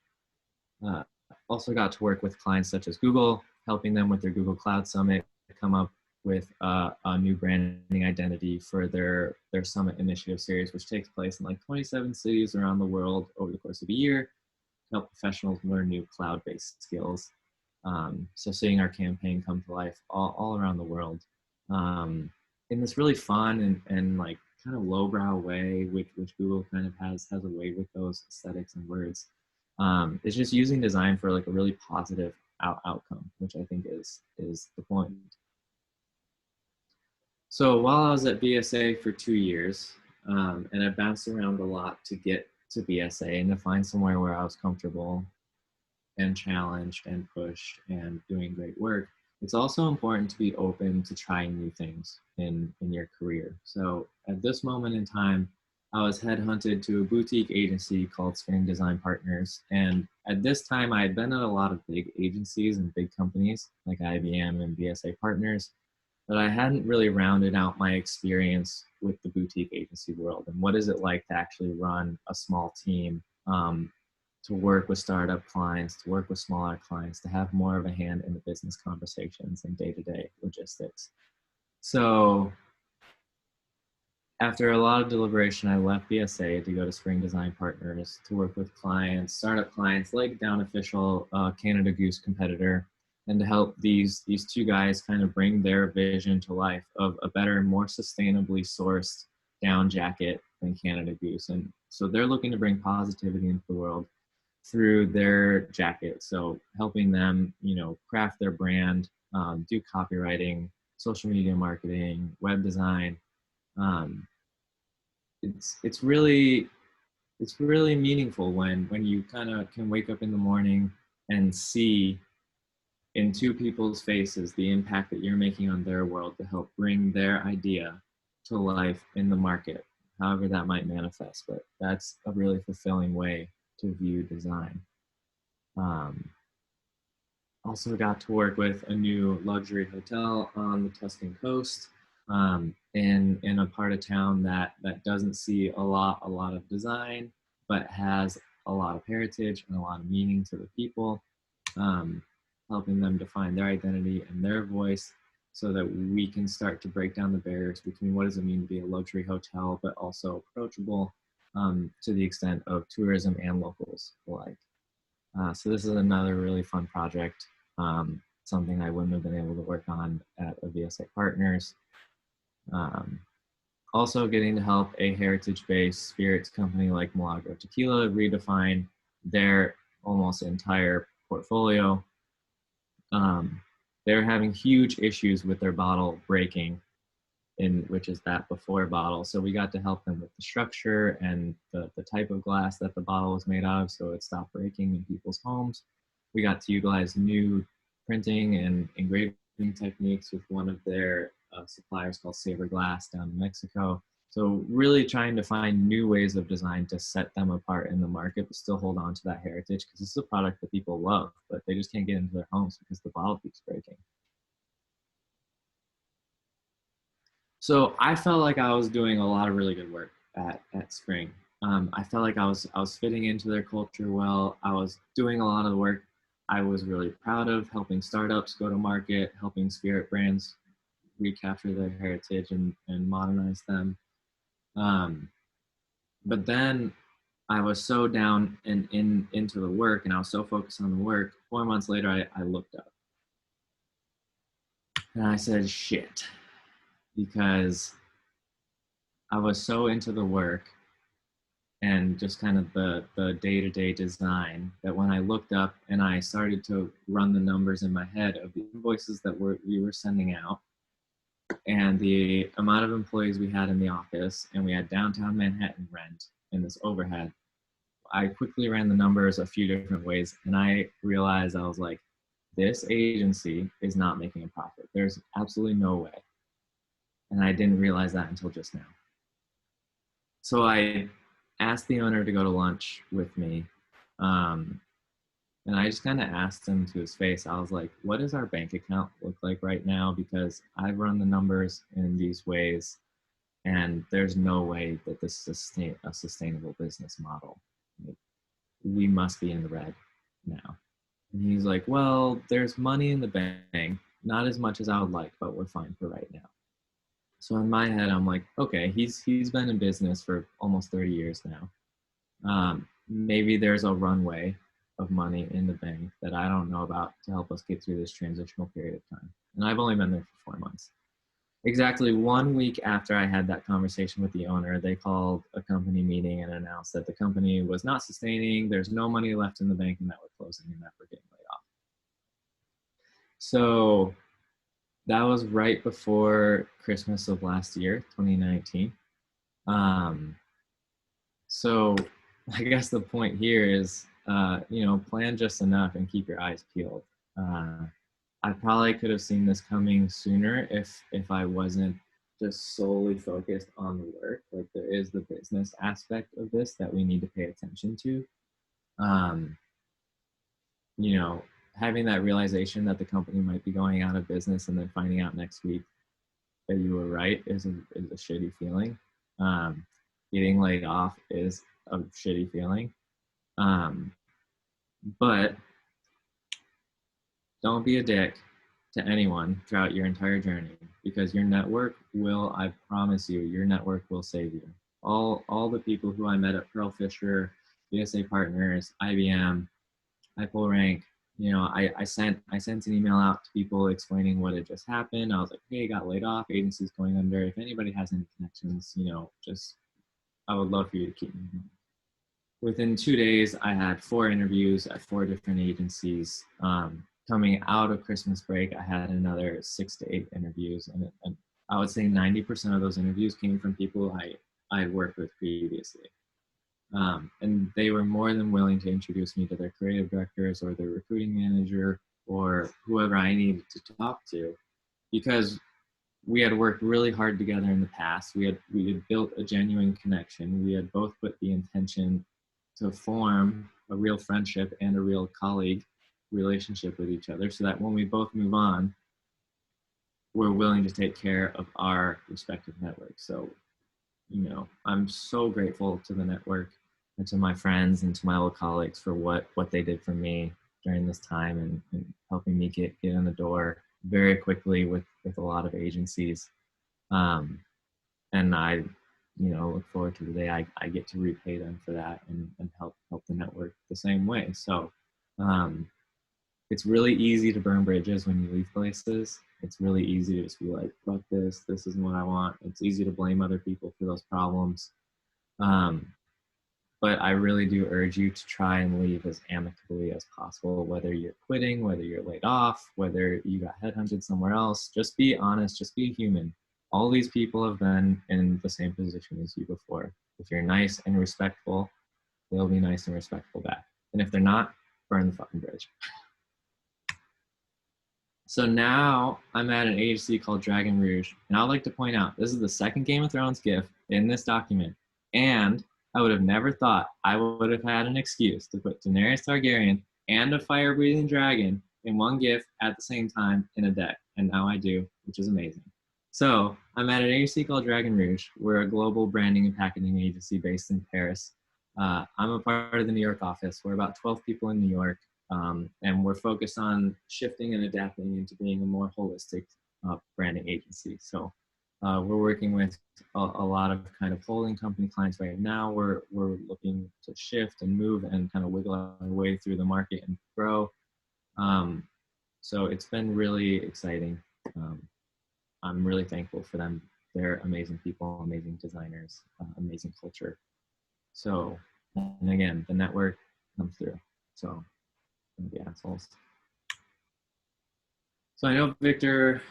Also got to work with clients such as Google, helping them with their Google Cloud Summit, come up with a new branding identity for their Summit Initiative series, which takes place in like 27 cities around the world over the course of a year to help professionals learn new cloud-based skills. So seeing our campaign come to life all around the world in this really fun and like kind of lowbrow way, which Google kind of has a way with those aesthetics and words. It's just using design for like a really positive outcome, which I think is the point. So while I was at BSA for 2 years, and I bounced around a lot to get to BSA and to find somewhere where I was comfortable and challenged and pushed and doing great work, it's also important to be open to trying new things in your career. So at this moment in time, I was headhunted to a boutique agency called Spring Design Partners. And at this time, I had been at a lot of big agencies and big companies like IBM and BSA Partners, but I hadn't really rounded out my experience with the boutique agency world. And what is it like to actually run a small team, to work with startup clients, to work with smaller clients, to have more of a hand in the business conversations and day-to-day logistics. So after a lot of deliberation, I left BSA to go to Spring Design Partners to work with clients, startup clients like Down Official, Canada Goose competitor, and to help these two guys kind of bring their vision to life of a better, more sustainably sourced down jacket than Canada Goose. And so they're looking to bring positivity into the world through their jacket. So helping them, craft their brand, do copywriting, social media marketing, web design. It's really meaningful when you kind of can wake up in the morning and see in two people's faces the impact that you're making on their world to help bring their idea to life in the market, however that might manifest. But that's a really fulfilling way to view design. Also got to work with a new luxury hotel on the Tuscan coast, in a part of town that doesn't see a lot of design, but has a lot of heritage and a lot of meaning to the people, helping them define their identity and their voice so that we can start to break down the barriers between what does it mean to be a luxury hotel, but also approachable to the extent of tourism and locals alike. So this is another really fun project, something I wouldn't have been able to work on at a VSA Partners. Also getting to help a heritage-based spirits company like Milagro Tequila redefine their almost entire portfolio. They're having huge issues with their bottle breaking, which is that before bottle. So we got to help them with the structure and the type of glass that the bottle was made of so it stopped breaking in people's homes. We got to utilize new printing and engraving techniques with one of their suppliers called Saber Glass down in Mexico. So really trying to find new ways of design to set them apart in the market, but still hold on to that heritage, because this is a product that people love, but they just can't get into their homes because the bottle keeps breaking. So I felt like I was doing a lot of really good work at Spring. I felt like I was fitting into their culture well. I was doing a lot of the work I was really proud of, helping startups go to market, helping spirit brands recapture their heritage and modernize them. But then I was so down and into the work, and I was so focused on the work. 4 months later, I looked up and I said, shit, because I was so into the work and just kind of the day-to-day design that when I looked up and I started to run the numbers in my head of the invoices that we were sending out and the amount of employees we had in the office, and we had downtown Manhattan rent and this overhead, I quickly ran the numbers a few different ways, and I realized, I was like, this agency is not making a profit. There's absolutely no way. And I didn't realize that until just now. So I asked the owner to go to lunch with me. And I just kind of asked him to his face. I was like, what does our bank account look like right now? Because I've run the numbers in these ways, and there's no way that this is a sustainable business model. We must be in the red now. And he's like, well, there's money in the bank, not as much as I would like, but we're fine for right So in my head, I'm like, okay, he's been in business for almost 30 years now. Maybe there's a runway of money in the bank that I don't know about to help us get through this transitional period of time. And I've only been there for 4 months. Exactly 1 week after I had that conversation with the owner, they called a company meeting and announced that the company was not sustaining, there's no money left in the bank, and that we're closing and that we're getting laid off. So that was right before Christmas of last year, 2019. So I guess the point here is, plan just enough and keep your eyes peeled. I probably could have seen this coming sooner if I wasn't just solely focused on the work. Like, there is the business aspect of this that we need to pay attention to. Um, Having that realization that the company might be going out of business and then finding out next week that you were right is a shitty feeling. Getting laid off is a shitty feeling. But don't be a dick to anyone throughout your entire journey, because your network will, I promise you, your network will save you. All the people who I met at Pearl Fisher, BSA Partners, IBM, iPull Rank, I sent an email out to people explaining what had just happened. I was like, hey, got laid off, agency's going under. If anybody has any connections, I would love for you to keep me. Within 2 days, I had 4 interviews at 4 different agencies. Coming out of Christmas break, I had another 6 to 8 interviews, and I would say 90% of those interviews came from people I had worked with previously. And they were more than willing to introduce me to their creative directors or their recruiting manager or whoever I needed to talk to, because we had worked really hard together in the past. We had built a genuine connection. We had both put the intention to form a real friendship and a real colleague relationship with each other, so that when we both move on, we're willing to take care of our respective networks. So, I'm so grateful to the network and to my friends and to my old colleagues for what they did for me during this time and helping me get in the door very quickly with a lot of agencies. And I, look forward to the day I get to repay them for that and help the network the same way. So it's really easy to burn bridges when you leave places. It's really easy to just be like, fuck this isn't what I want. It's easy to blame other people for those problems. But I really do urge you to try and leave as amicably as possible, whether you're quitting, whether you're laid off, whether you got headhunted somewhere else. Just be honest, just be human. All these people have been in the same position as you before. If you're nice and respectful, they'll be nice and respectful back. And if they're not, burn the fucking bridge. So now I'm at an agency called Dragon Rouge. And I'd like to point out, this is the second Game of Thrones GIF in this document. And I would have never thought I would have had an excuse to put Daenerys Targaryen and a fire-breathing dragon in one GIF at the same time in a deck. And now I do, which is amazing. So I'm at an agency called Dragon Rouge. We're a global branding and packaging agency based in Paris. I'm a part of the New York office. We're about 12 people in New York. And we're focused on shifting and adapting into being a more holistic branding agency. So we're working with a lot of kind of holding company clients right now. We're looking to shift and move and kind of wiggle our way through the market and grow. So it's been really exciting. I'm really thankful for them. They're amazing people, amazing designers, amazing culture. So, and again, the network comes through. So, the assholes. So I know Victor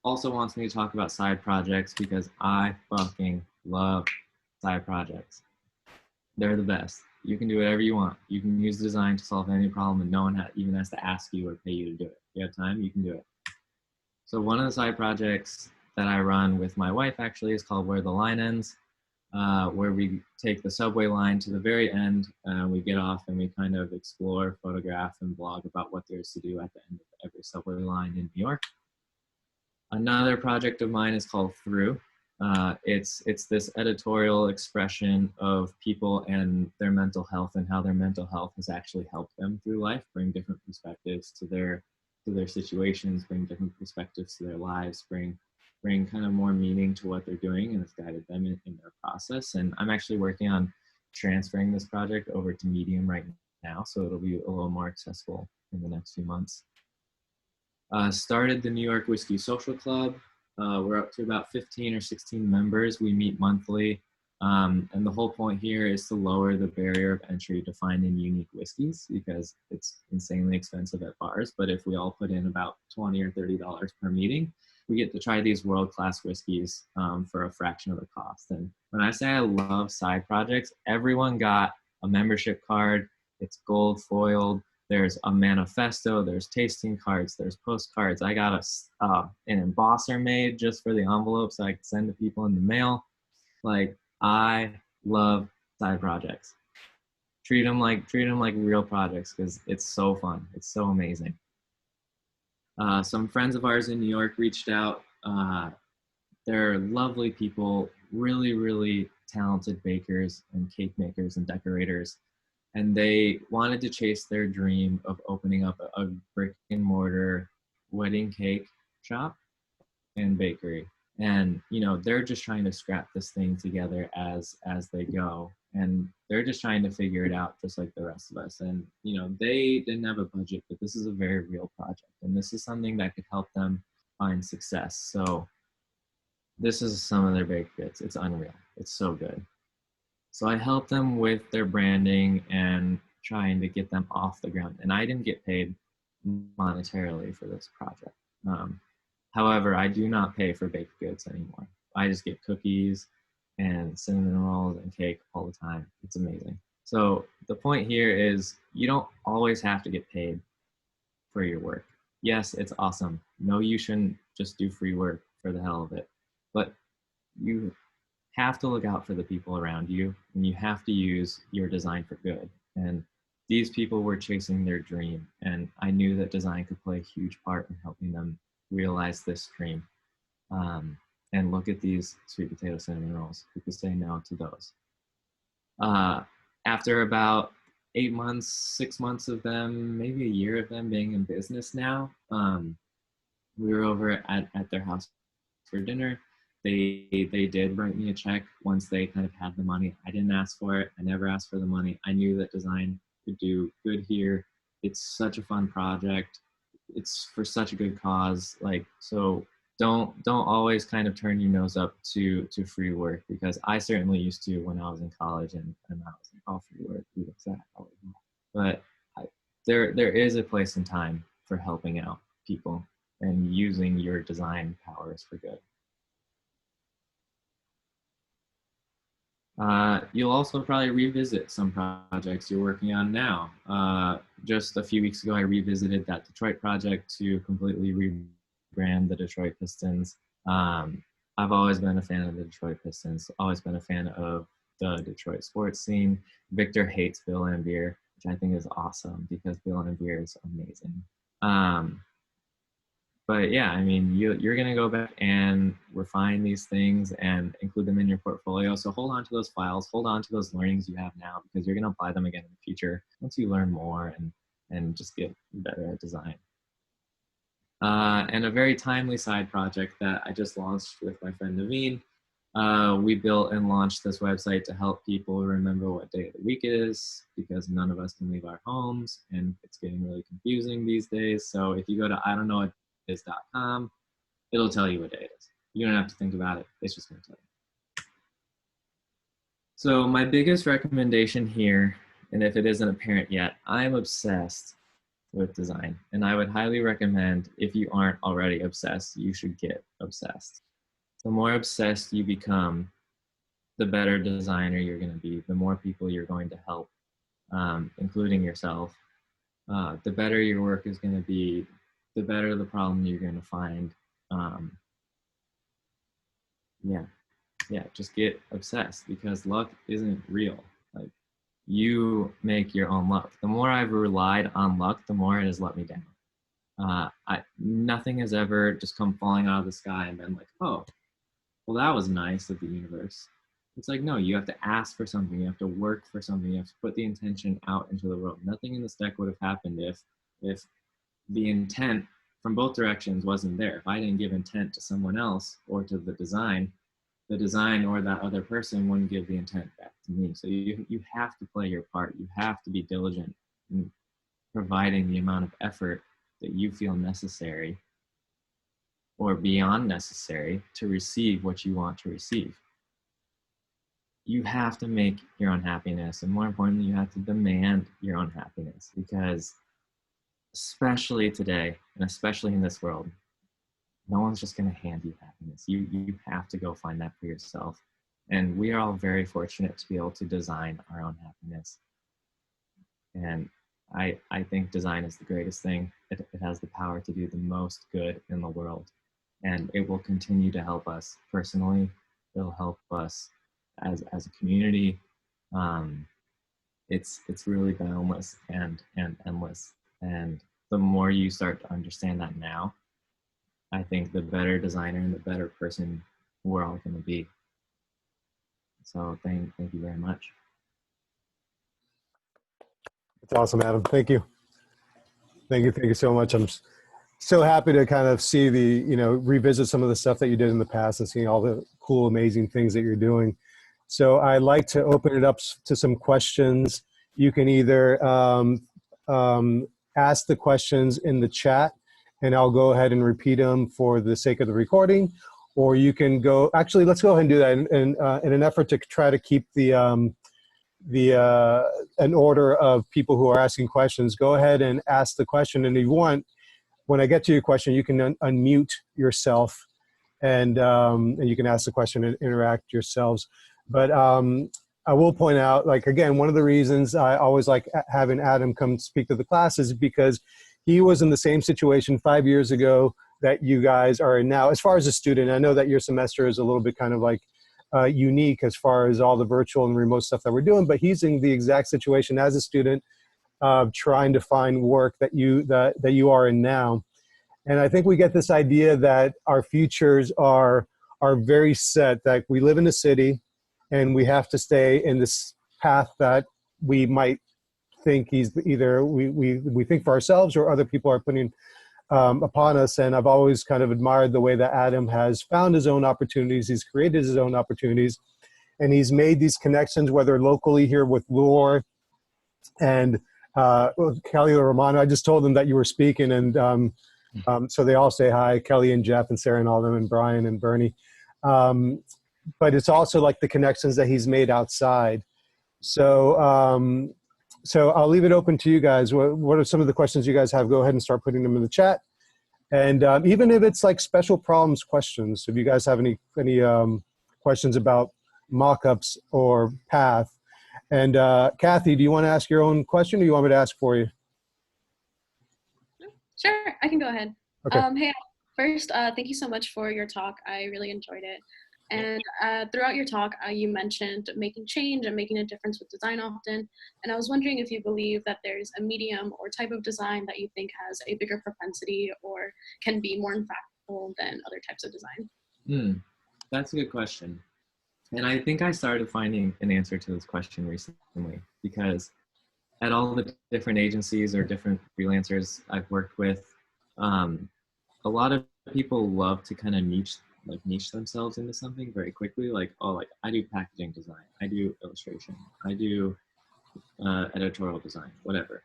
also wants me to talk about side projects because I fucking love side projects. They're the best. You can do whatever you want. You can use design to solve any problem and no one even has to ask you or pay you to do it. If you have time, you can do it. So one of the side projects that I run with my wife actually is called Where the Line Ends, where we take the subway line to the very end. We get off and we kind of explore, photograph, and blog about what there is to do at the end of every subway line in New York. Another project of mine is called Through. It's this editorial expression of people and their mental health and how their mental health has actually helped them through life, bring different perspectives to their situations, bring different perspectives to their lives, bring bring kind of more meaning to what they're doing, and it's guided them in their process. And I'm actually working on transferring this project over to Medium right now, so it'll be a little more accessible in the next few months. Started the New York Whiskey Social Club. We're up to about 15 or 16 members. We meet monthly. And the whole point here is to lower the barrier of entry to finding unique whiskeys, because it's insanely expensive at bars. But if we all put in about $20 or $30 per meeting, we get to try these world-class whiskeys for a fraction of the cost. And when I say I love side projects, everyone got a membership card. It's gold foiled. There's a manifesto, there's tasting cards, there's postcards. I got an embosser made just for the envelope so I could send to people in the mail. Like, I love side projects. Treat them like real projects, because it's so fun. It's so amazing. Some friends of ours in New York reached out. They're lovely people, really, really talented bakers and cake makers and decorators. And they wanted to chase their dream of opening up a brick and mortar wedding cake shop and bakery. And, you know, they're just trying to scrap this thing together as they go. And they're just trying to figure it out just like the rest of us. And, you know, they didn't have a budget, but this is a very real project. And this is something that could help them find success. So this is some of their baked goods. It's unreal. It's so good. So I helped them with their branding and trying to get them off the ground. And I didn't get paid monetarily for this project. However, I do not pay for baked goods anymore. I just get cookies and cinnamon rolls and cake all the time. It's amazing. So the point here is you don't always have to get paid for your work. Yes, it's awesome. No, you shouldn't just do free work for the hell of it. But you have to look out for the people around you, and you have to use your design for good. And these people were chasing their dream, and I knew that design could play a huge part in helping them realize this dream. And look at these sweet potato cinnamon rolls. Who could say no to those? After about 8 months, 6 months of them, maybe a year of them being in business now, we were over at their house for dinner. They did write me a check once they kind of had the money. I didn't ask for it. I never asked for the money. I knew that design could do good here. It's such a fun project. It's for such a good cause. Like, so don't always kind of turn your nose up to free work, because I certainly used to when I was in college, and I was like, oh, free work, what's that? But there is a place and time for helping out people and using your design powers for good. You'll also probably revisit some projects you're working on now. Just a few weeks ago, I revisited that Detroit project to completely rebrand the Detroit Pistons. I've always been a fan of the Detroit Pistons, always been a fan of the Detroit sports scene. Victor hates Bill Laimbeer, which I think is awesome, because Bill Laimbeer is amazing. But yeah, I mean, you're going to go back and refine these things and include them in your portfolio. So hold on to those files, hold on to those learnings you have now, because you're going to apply them again in the future once you learn more and just get better at design. And a very timely side project that I just launched with my friend Naveen. We built and launched this website to help people remember what day of the week it is, because none of us can leave our homes, and it's getting really confusing these days. So if you go to idon'tknow.com, it'll tell you what day it is. You don't have to think about it. It's just going to tell you. So my biggest recommendation here, and if it isn't apparent yet, I'm obsessed with design. And I would highly recommend, if you aren't already obsessed, you should get obsessed. The more obsessed you become, the better designer you're going to be, the more people you're going to help, including yourself. The better your work is going to be, the better the problem you're going to find. Yeah, just get obsessed, because luck isn't real. Like, you make your own luck. The more I've relied on luck, the more it has let me down. Nothing has ever just come falling out of the sky and been like, oh, well, that was nice of the universe. It's like, no, you have to ask for something. You have to work for something. You have to put the intention out into the world. Nothing in this deck would have happened if the intent from both directions wasn't there. If I didn't give intent to someone else or to the design or that other person wouldn't give the intent back to me. So you have to play your part. You have to be diligent in providing the amount of effort that you feel necessary or beyond necessary to receive what you want to receive. You have to make your own happiness, and more importantly, you have to demand your own happiness, because especially today, and especially in this world, no one's just going to hand you happiness. You have to go find that for yourself. And we are all very fortunate to be able to design our own happiness. And I think design is the greatest thing. It has the power to do the most good in the world. And it will continue to help us personally. It'll help us as a community. It's really boundless and endless. And the more you start to understand that now, I think the better designer and the better person we're all going to be. So thank you very much. It's awesome, Adam. Thank you. Thank you so much. I'm so happy to kind of see revisit some of the stuff that you did in the past and seeing all the cool, amazing things that you're doing. So I'd like to open it up to some questions. You can either ask the questions in the chat, and I'll go ahead and repeat them for the sake of the recording, or you can go, actually, let's go ahead and do that in an effort to try to keep an order of people who are asking questions. Go ahead and ask the question, and if you want, when I get to your question, you can unmute yourself, and you can ask the question and interact yourselves. But I will point out, like, again, one of the reasons I always like having Adam come speak to the class is because he was in the same situation 5 years ago that you guys are in now. As far as a student, I know that your semester is a little bit kind of like unique as far as all the virtual and remote stuff that we're doing, but he's in the exact situation as a student of trying to find work that you are in now. And I think we get this idea that our futures are very set, that we live in a city and we have to stay in this path that we might think we think for ourselves or other people are putting upon us. And I've always kind of admired the way that Adam has found his own opportunities. He's created his own opportunities, and he's made these connections, whether locally here with Lure and Kelly Romano. I just told them that you were speaking, and so they all say hi, Kelly and Jeff and Sarah and all of them, and Brian and Bernie. But it's also like the connections that he's made outside. So so I'll leave it open to you guys. What are some of the questions you guys have? Go ahead and start putting them in the chat. And even if it's like special problems questions, if you guys have any questions about mock-ups or path. And Kathy, do you want to ask your own question, or you want me to ask for you? Sure, I can go ahead. Okay. Hey, first, thank you so much for your talk. I really enjoyed it. And throughout your talk, you mentioned making change and making a difference with design often. And I was wondering if you believe that there's a medium or type of design that you think has a bigger propensity or can be more impactful than other types of design. That's a good question. And I think I started finding an answer to this question recently, because at all the different agencies or different freelancers I've worked with, a lot of people love to kind of niche themselves into something very quickly. Like, oh, like I do packaging design, I do illustration, I do editorial design, whatever.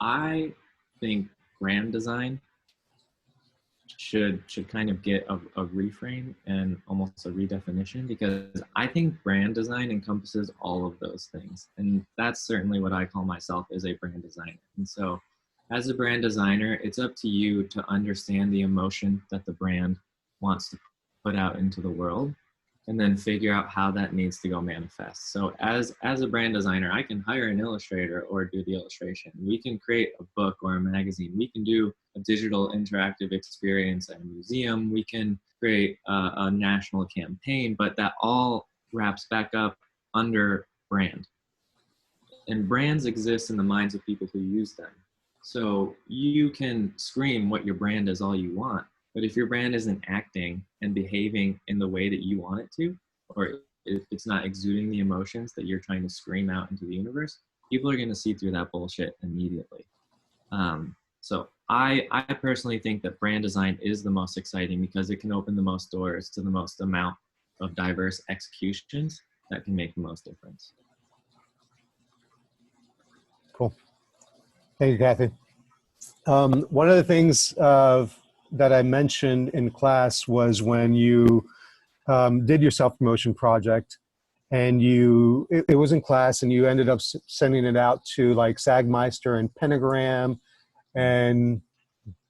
I think brand design should kind of get a reframe and almost a redefinition, because I think brand design encompasses all of those things. And that's certainly what I call myself, as a brand designer. And so as a brand designer, it's up to you to understand the emotion that the brand wants to put out into the world, and then figure out how that needs to go manifest. So as a brand designer, I can hire an illustrator or do the illustration. We can create a book or a magazine. We can do a digital interactive experience at a museum. We can create a national campaign, but that all wraps back up under brand. And brands exist in the minds of people who use them. So you can scream what your brand is all you want, but if your brand isn't acting and behaving in the way that you want it to, or if it's not exuding the emotions that you're trying to scream out into the universe, people are going to see through that bullshit immediately. So I personally think that brand design is the most exciting because it can open the most doors to the most amount of diverse executions that can make the most difference. Cool. Thank you, Kathy. One of the things that I mentioned in class was when you did your self-promotion project, and it was in class, and you ended up sending it out to like Sagmeister and Pentagram and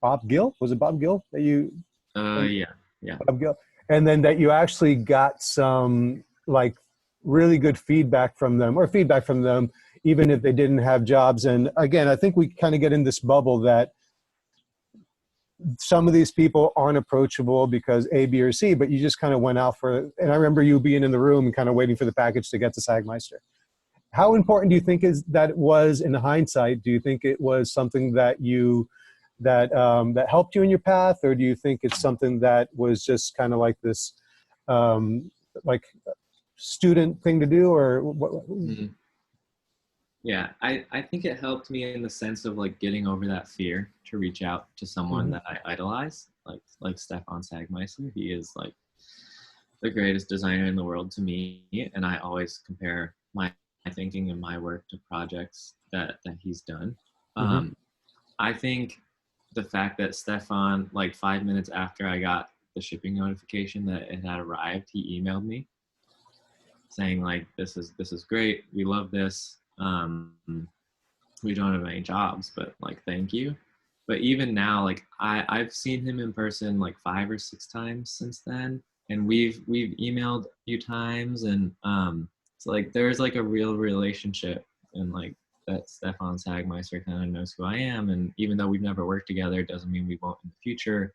Bob Gill. Was it Bob Gill that you? Yeah. Bob Gill. And then that you actually got some like really good feedback from them, even if they didn't have jobs. And again, I think we kind of get in this bubble that some of these people aren't approachable because A, B, or C, but you just kind of went out for, and I remember you being in the room and kind of waiting for the package to get to Sagmeister. How important do you think it was in hindsight? Do you think it was something that that helped you in your path, or do you think it's something that was just kind of like this, like student thing to do, or what? Mm-hmm. Yeah, I think it helped me in the sense of like getting over that fear to reach out to someone that I idolize, like Stefan Sagmeister. He is like the greatest designer in the world to me, and I always compare my thinking and my work to projects that he's done. I think the fact that Stefan, like 5 minutes after I got the shipping notification that it had arrived, he emailed me saying like, this is great, we love this. We don't have any jobs, but like, thank you. But even now, like I've seen him in person like 5 or 6 times since then, and we've emailed a few times, and it's like there's like a real relationship, and like that Stefan Sagmeister kind of knows who I am, and even though we've never worked together, it doesn't mean we won't in the future,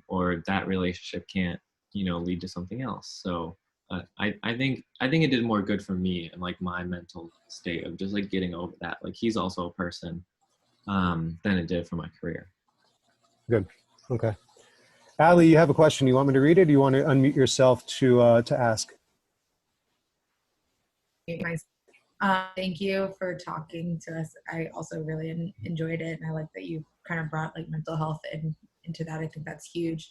or that relationship can't lead to something else. So I think it did more good for me and like my mental state of just like getting over that. Like he's also a person than it did for my career. Good. Okay. Allie, you have a question. You want me to read it, or do you want to unmute yourself to ask? Thank you for talking to us. I also really enjoyed it, and I like that you kind of brought like mental health into that. I think that's huge.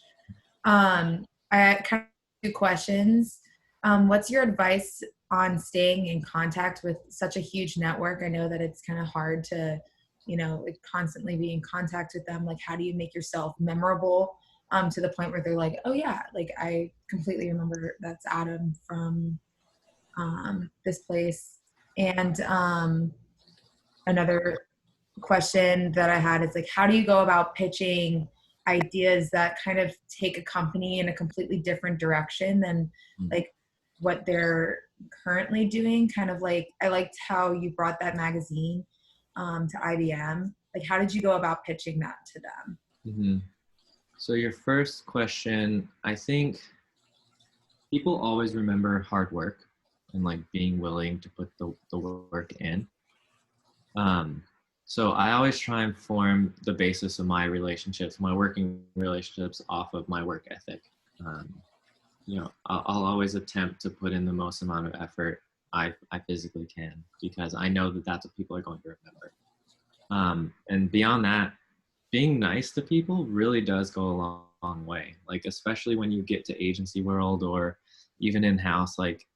I kind of have 2 questions. What's your advice on staying in contact with such a huge network? I know that it's kind of hard to, like constantly be in contact with them. Like, how do you make yourself memorable to the point where they're like, oh yeah, like I completely remember that's Adam from this place. And another question that I had is like, how do you go about pitching ideas that kind of take a company in a completely different direction than like what they're currently doing? Kind of like, I liked how you brought that magazine to IBM. Like, how did you go about pitching that to them? So your first question, I think people always remember hard work and like being willing to put the work in. So I always try and form the basis of my relationships, my working relationships, off of my work ethic. I'll always attempt to put in the most amount of effort I physically can, because I know that that's what people are going to remember. And beyond that, being nice to people really does go a long way. Like, especially when you get to agency world or even in-house, like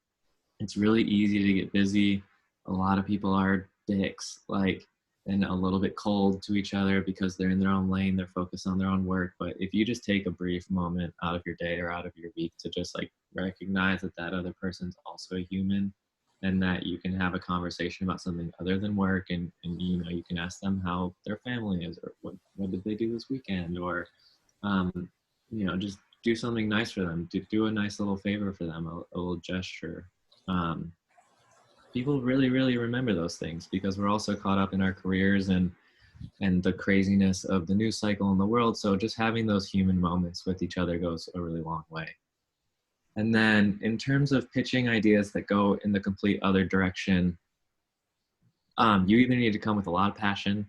it's really easy to get busy. A lot of people are dicks, like, and a little bit cold to each other because they're in their own lane, they're focused on their own work. But if you just take a brief moment out of your day or out of your week to just like recognize that other person's also a human, and that you can have a conversation about something other than work, and you can ask them how their family is, or what did they do this weekend, or just do something nice for them, do a nice little favor for them, a little gesture. People really, really remember those things, because we're also caught up in our careers and the craziness of the news cycle in the world. So just having those human moments with each other goes a really long way. And then in terms of pitching ideas that go in the complete other direction, you either need to come with a lot of passion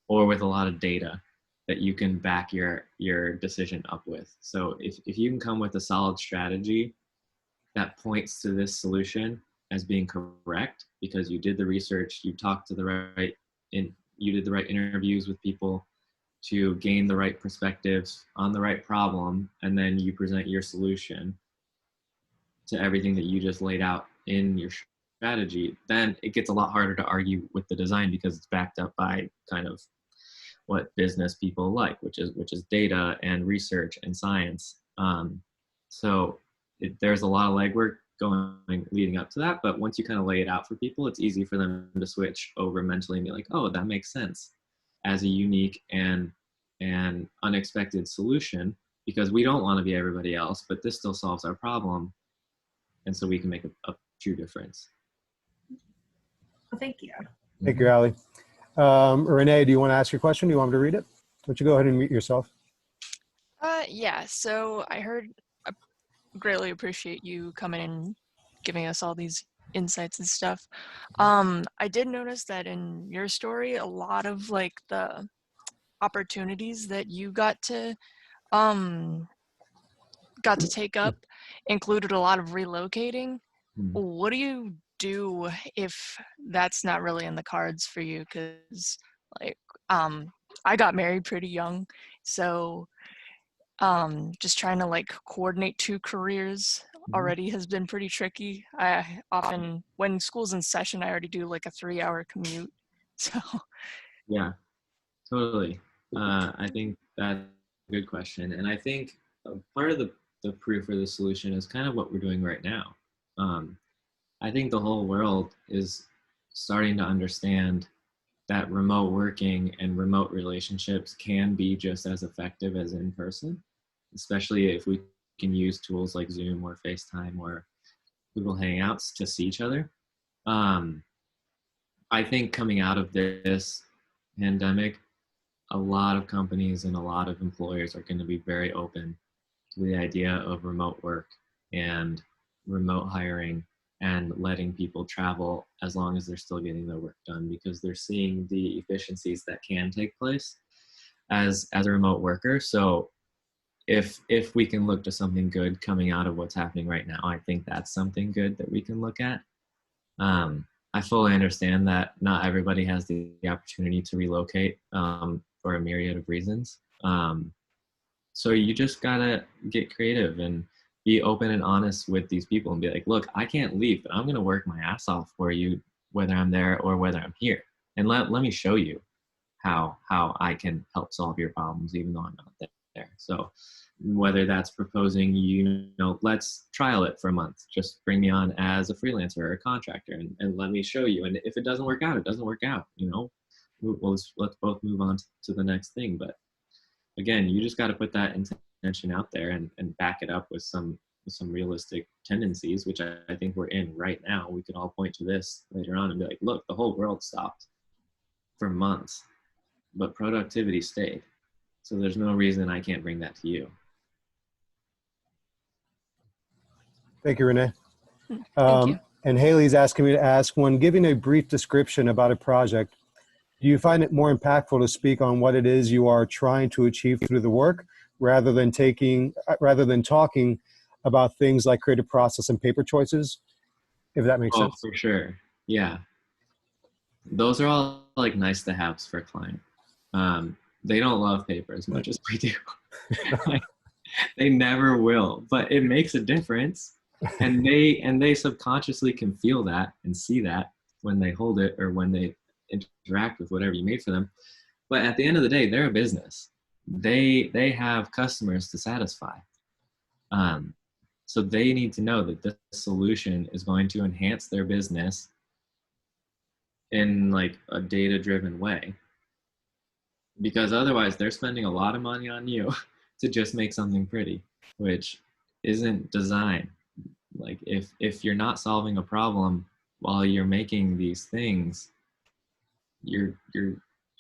or with a lot of data that you can back your decision up with. So if you can come with a solid strategy that points to this solution as being correct, because you did the research, you talked to you did the right interviews with people to gain the right perspectives on the right problem, and then you present your solution to everything that you just laid out in your strategy, then it gets a lot harder to argue with the design because it's backed up by kind of what business people like, which is data and research and science. So there's a lot of legwork leading up to that, but once you kind of lay it out for people, it's easy for them to switch over mentally and be like, oh, that makes sense as a unique and unexpected solution, because we don't want to be everybody else, but this still solves our problem, and so we can make a true difference. Well, thank you. Thank you, Allie. Renee, do you want to ask your question? Do you want me to read it? Why don't you go ahead and mute yourself? Yeah, so I greatly appreciate you coming and giving us all these insights and stuff. I did notice that in your story, a lot of like the opportunities that you got to take up included a lot of relocating. What do you do if that's not really in the cards for you? Because like I got married pretty young, so just trying to like coordinate 2 careers already has been pretty tricky. I often, when school's in session, I already do like a 3-hour commute. So Yeah, totally. I think that's a good question. And I think part of the proof or the solution is kind of what we're doing right now. I think the whole world is starting to understand that remote working and remote relationships can be just as effective as in person, especially if we can use tools like Zoom or FaceTime or Google Hangouts to see each other. I think coming out of this pandemic, a lot of companies and a lot of employers are going to be very open to the idea of remote work and remote hiring and letting people travel as long as they're still getting their work done, because they're seeing the efficiencies that can take place as a remote worker. So if we can look to something good coming out of what's happening right now, I think that's something good that we can look at. I fully understand that not everybody has the opportunity to relocate for a myriad of reasons. So you just gotta get creative and be open and honest with these people and be like, look, I can't leave, but I'm gonna work my ass off for you, whether I'm there or whether I'm here. And let me show you how I can help solve your problems, even though I'm not there. So whether that's proposing, let's trial it for a month, just bring me on as a freelancer or a contractor and let me show you. And if it doesn't work out, it doesn't work out, let's both move on to the next thing. But again, you just got to put that intention out there and back it up with some realistic tendencies, which I think we're in right now. We could all point to this later on and be like, look, the whole world stopped for months, but productivity stayed. So there's no reason I can't bring that to you. Thank you, Renee. thank you. And Haley's asking me to ask, when giving a brief description about a project, do you find it more impactful to speak on what it is you are trying to achieve through the work rather than talking about things like creative process and paper choices, if that makes sense? Oh, for sure. Yeah. Those are all like nice to haves for a client. They don't love paper as much as we do. They never will, but it makes a difference. And they subconsciously can feel that and see that when they hold it or when they interact with whatever you made for them. But at the end of the day, they're a business. They have customers to satisfy. So they need to know that this solution is going to enhance their business in like a data-driven way. Because otherwise they're spending a lot of money on you to just make something pretty, which isn't design. Like if you're not solving a problem while you're making these things, you're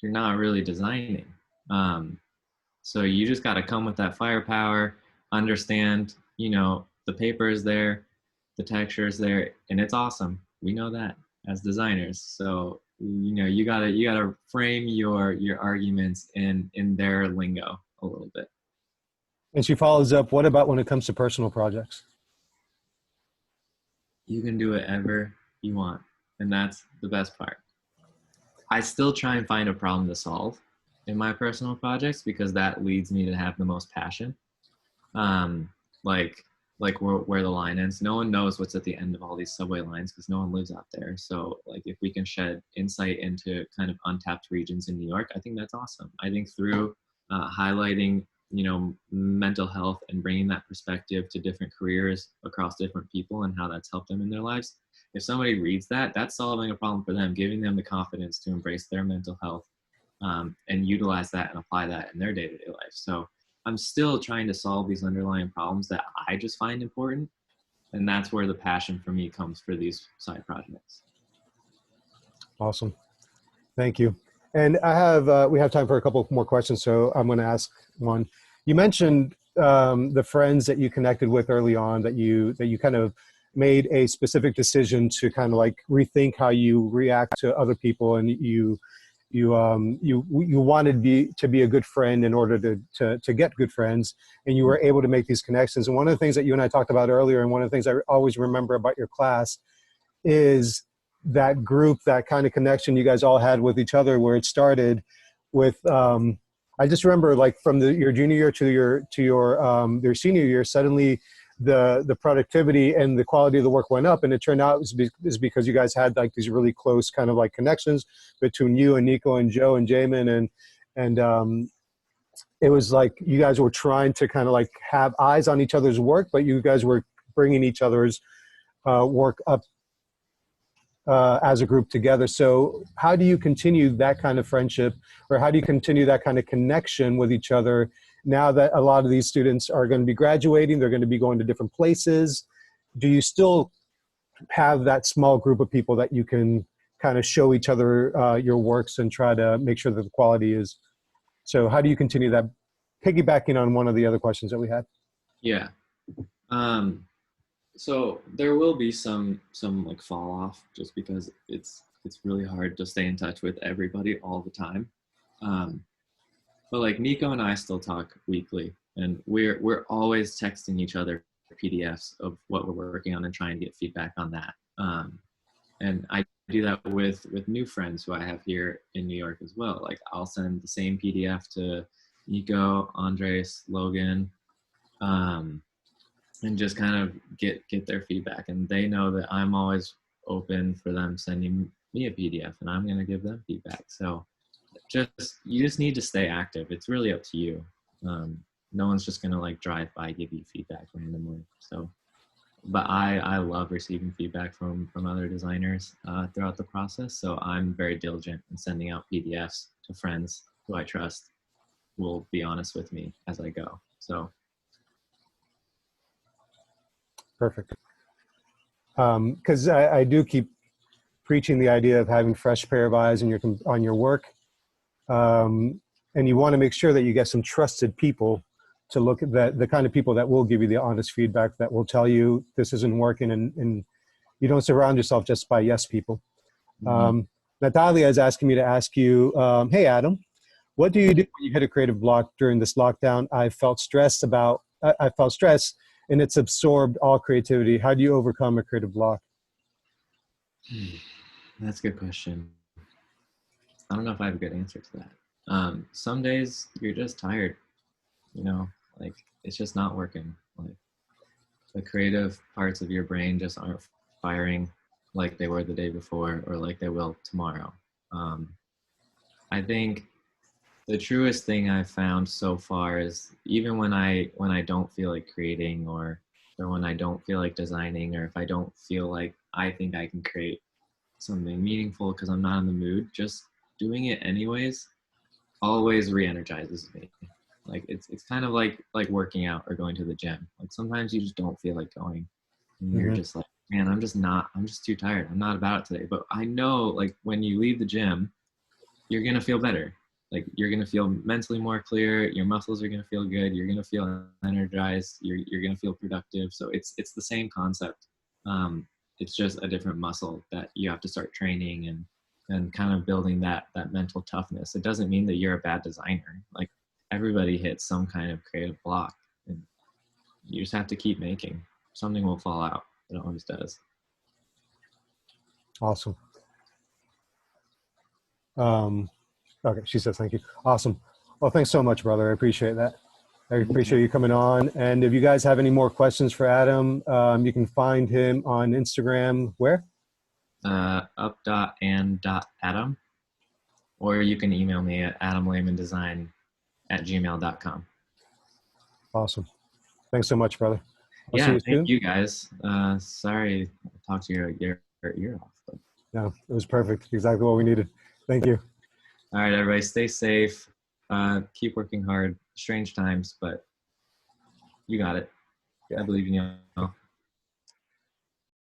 not really designing. So you just got to come with that firepower, understand, the paper is there, the texture is there, and it's awesome. We know that as designers. So you gotta frame your arguments in their lingo a little bit. And she follows up, what about when it comes to personal projects? You can do whatever you want, and that's the best part. I still try and find a problem to solve, in my personal projects because that leads me to have the most passion. Um, like where the line ends. No one knows what's at the end of all these subway lines because no one lives out there. So like if we can shed insight into kind of untapped regions in New York, I think that's awesome. I think through highlighting, you know, mental health and bringing that perspective to different careers across different people and how that's helped them in their lives. If somebody reads that, that's solving a problem for them, giving them the confidence to embrace their mental health and utilize that and apply that in their day-to-day life. So I'm still trying to solve these underlying problems that I just find important. And that's where the passion for me comes for these side projects. Awesome. Thank you. And I have, we have time for a couple more questions. So I'm going to ask one. You mentioned the friends that you connected with early on, that you kind of made a specific decision to kind of like rethink how you react to other people, and you wanted to be a good friend in order to get good friends, and you were able to make these connections. And one of the things that you and I talked about earlier, and one of the things I always remember about your class, is that group, that kind of connection you guys all had with each other, where it started with I just remember, like, from your junior year to your senior year, suddenly the productivity and the quality of the work went up, and it turned out is because you guys had like these really close kind of like connections between you and Nico and Joe and Jamin, and it was like you guys were trying to kind of like have eyes on each other's work, but you guys were bringing each other's work up as a group together. So how do you continue that kind of friendship, or how do you continue that kind of connection with each other now that a lot of these students are going to be graduating, they're going to be going to different places? Do you still have that small group of people that you can kind of show each other your works and try to make sure that the quality is? So how do you continue that? Piggybacking on one of the other questions that we had. Yeah. So there will be some like fall off, just because it's really hard to stay in touch with everybody all the time. But like Nico and I still talk weekly, and we're always texting each other PDFs of what we're working on and trying to get feedback on that. And I do that with new friends who I have here in New York as well. Like I'll send the same PDF to Nico, Andres, Logan, and just kind of get their feedback. And they know that I'm always open for them sending me a PDF, and I'm going to give them feedback. So you just need to stay active. It's really up to you. No one's just going to like drive by, give you feedback randomly. So, but I love receiving feedback from other designers throughout the process. So I'm very diligent in sending out PDFs to friends who I trust will be honest with me as I go. So. Perfect. Because I do keep preaching the idea of having fresh pair of eyes on your work, and you want to make sure that you get some trusted people to look at the kind of people that will give you the honest feedback, that will tell you this isn't working, and you don't surround yourself just by yes people. Mm-hmm. Natalia is asking me to ask you, hey Adam, what do you do when you hit a creative block during this lockdown? I felt stress, and it's absorbed all creativity. How do you overcome a creative block? That's a good question. I don't know if I have a good answer to that. Some days you're just tired, like it's just not working. Like the creative parts of your brain just aren't firing like they were the day before or like they will tomorrow. I think the truest thing I've found so far is even when I don't feel like creating, or when I don't feel like designing, or if I don't feel like I think I can create something meaningful because I'm not in the mood, just doing it anyways always re-energizes me. Like it's kind of like working out or going to the gym. Like sometimes you just don't feel like going, and you're just like, man, I'm just too tired. I'm not about it today. But I know, like, when you leave the gym, you're gonna feel better. Like you're gonna feel mentally more clear. Your muscles are gonna feel good. You're gonna feel energized. You're gonna feel productive. So it's the same concept. It's just a different muscle that you have to start training and kind of building that mental toughness. It doesn't mean that you're a bad designer. Like everybody hits some kind of creative block, and you just have to keep making. Something will fall out. It always does. Awesome. Okay, she says thank you. Awesome. Well, thanks so much, brother. I appreciate that. I appreciate you coming on. And if you guys have any more questions for Adam, you can find him on Instagram. Where? Up.and.adam. Or you can email me at adamlehmandesign@gmail.com. Awesome. Thanks so much, brother. I'll see Yeah, you thank soon. you guys. Sorry I talked your ear off. But. No, it was perfect. Exactly what we needed. Thank you. All right, everybody, stay safe. Keep working hard. Strange times, but you got it. I believe in you.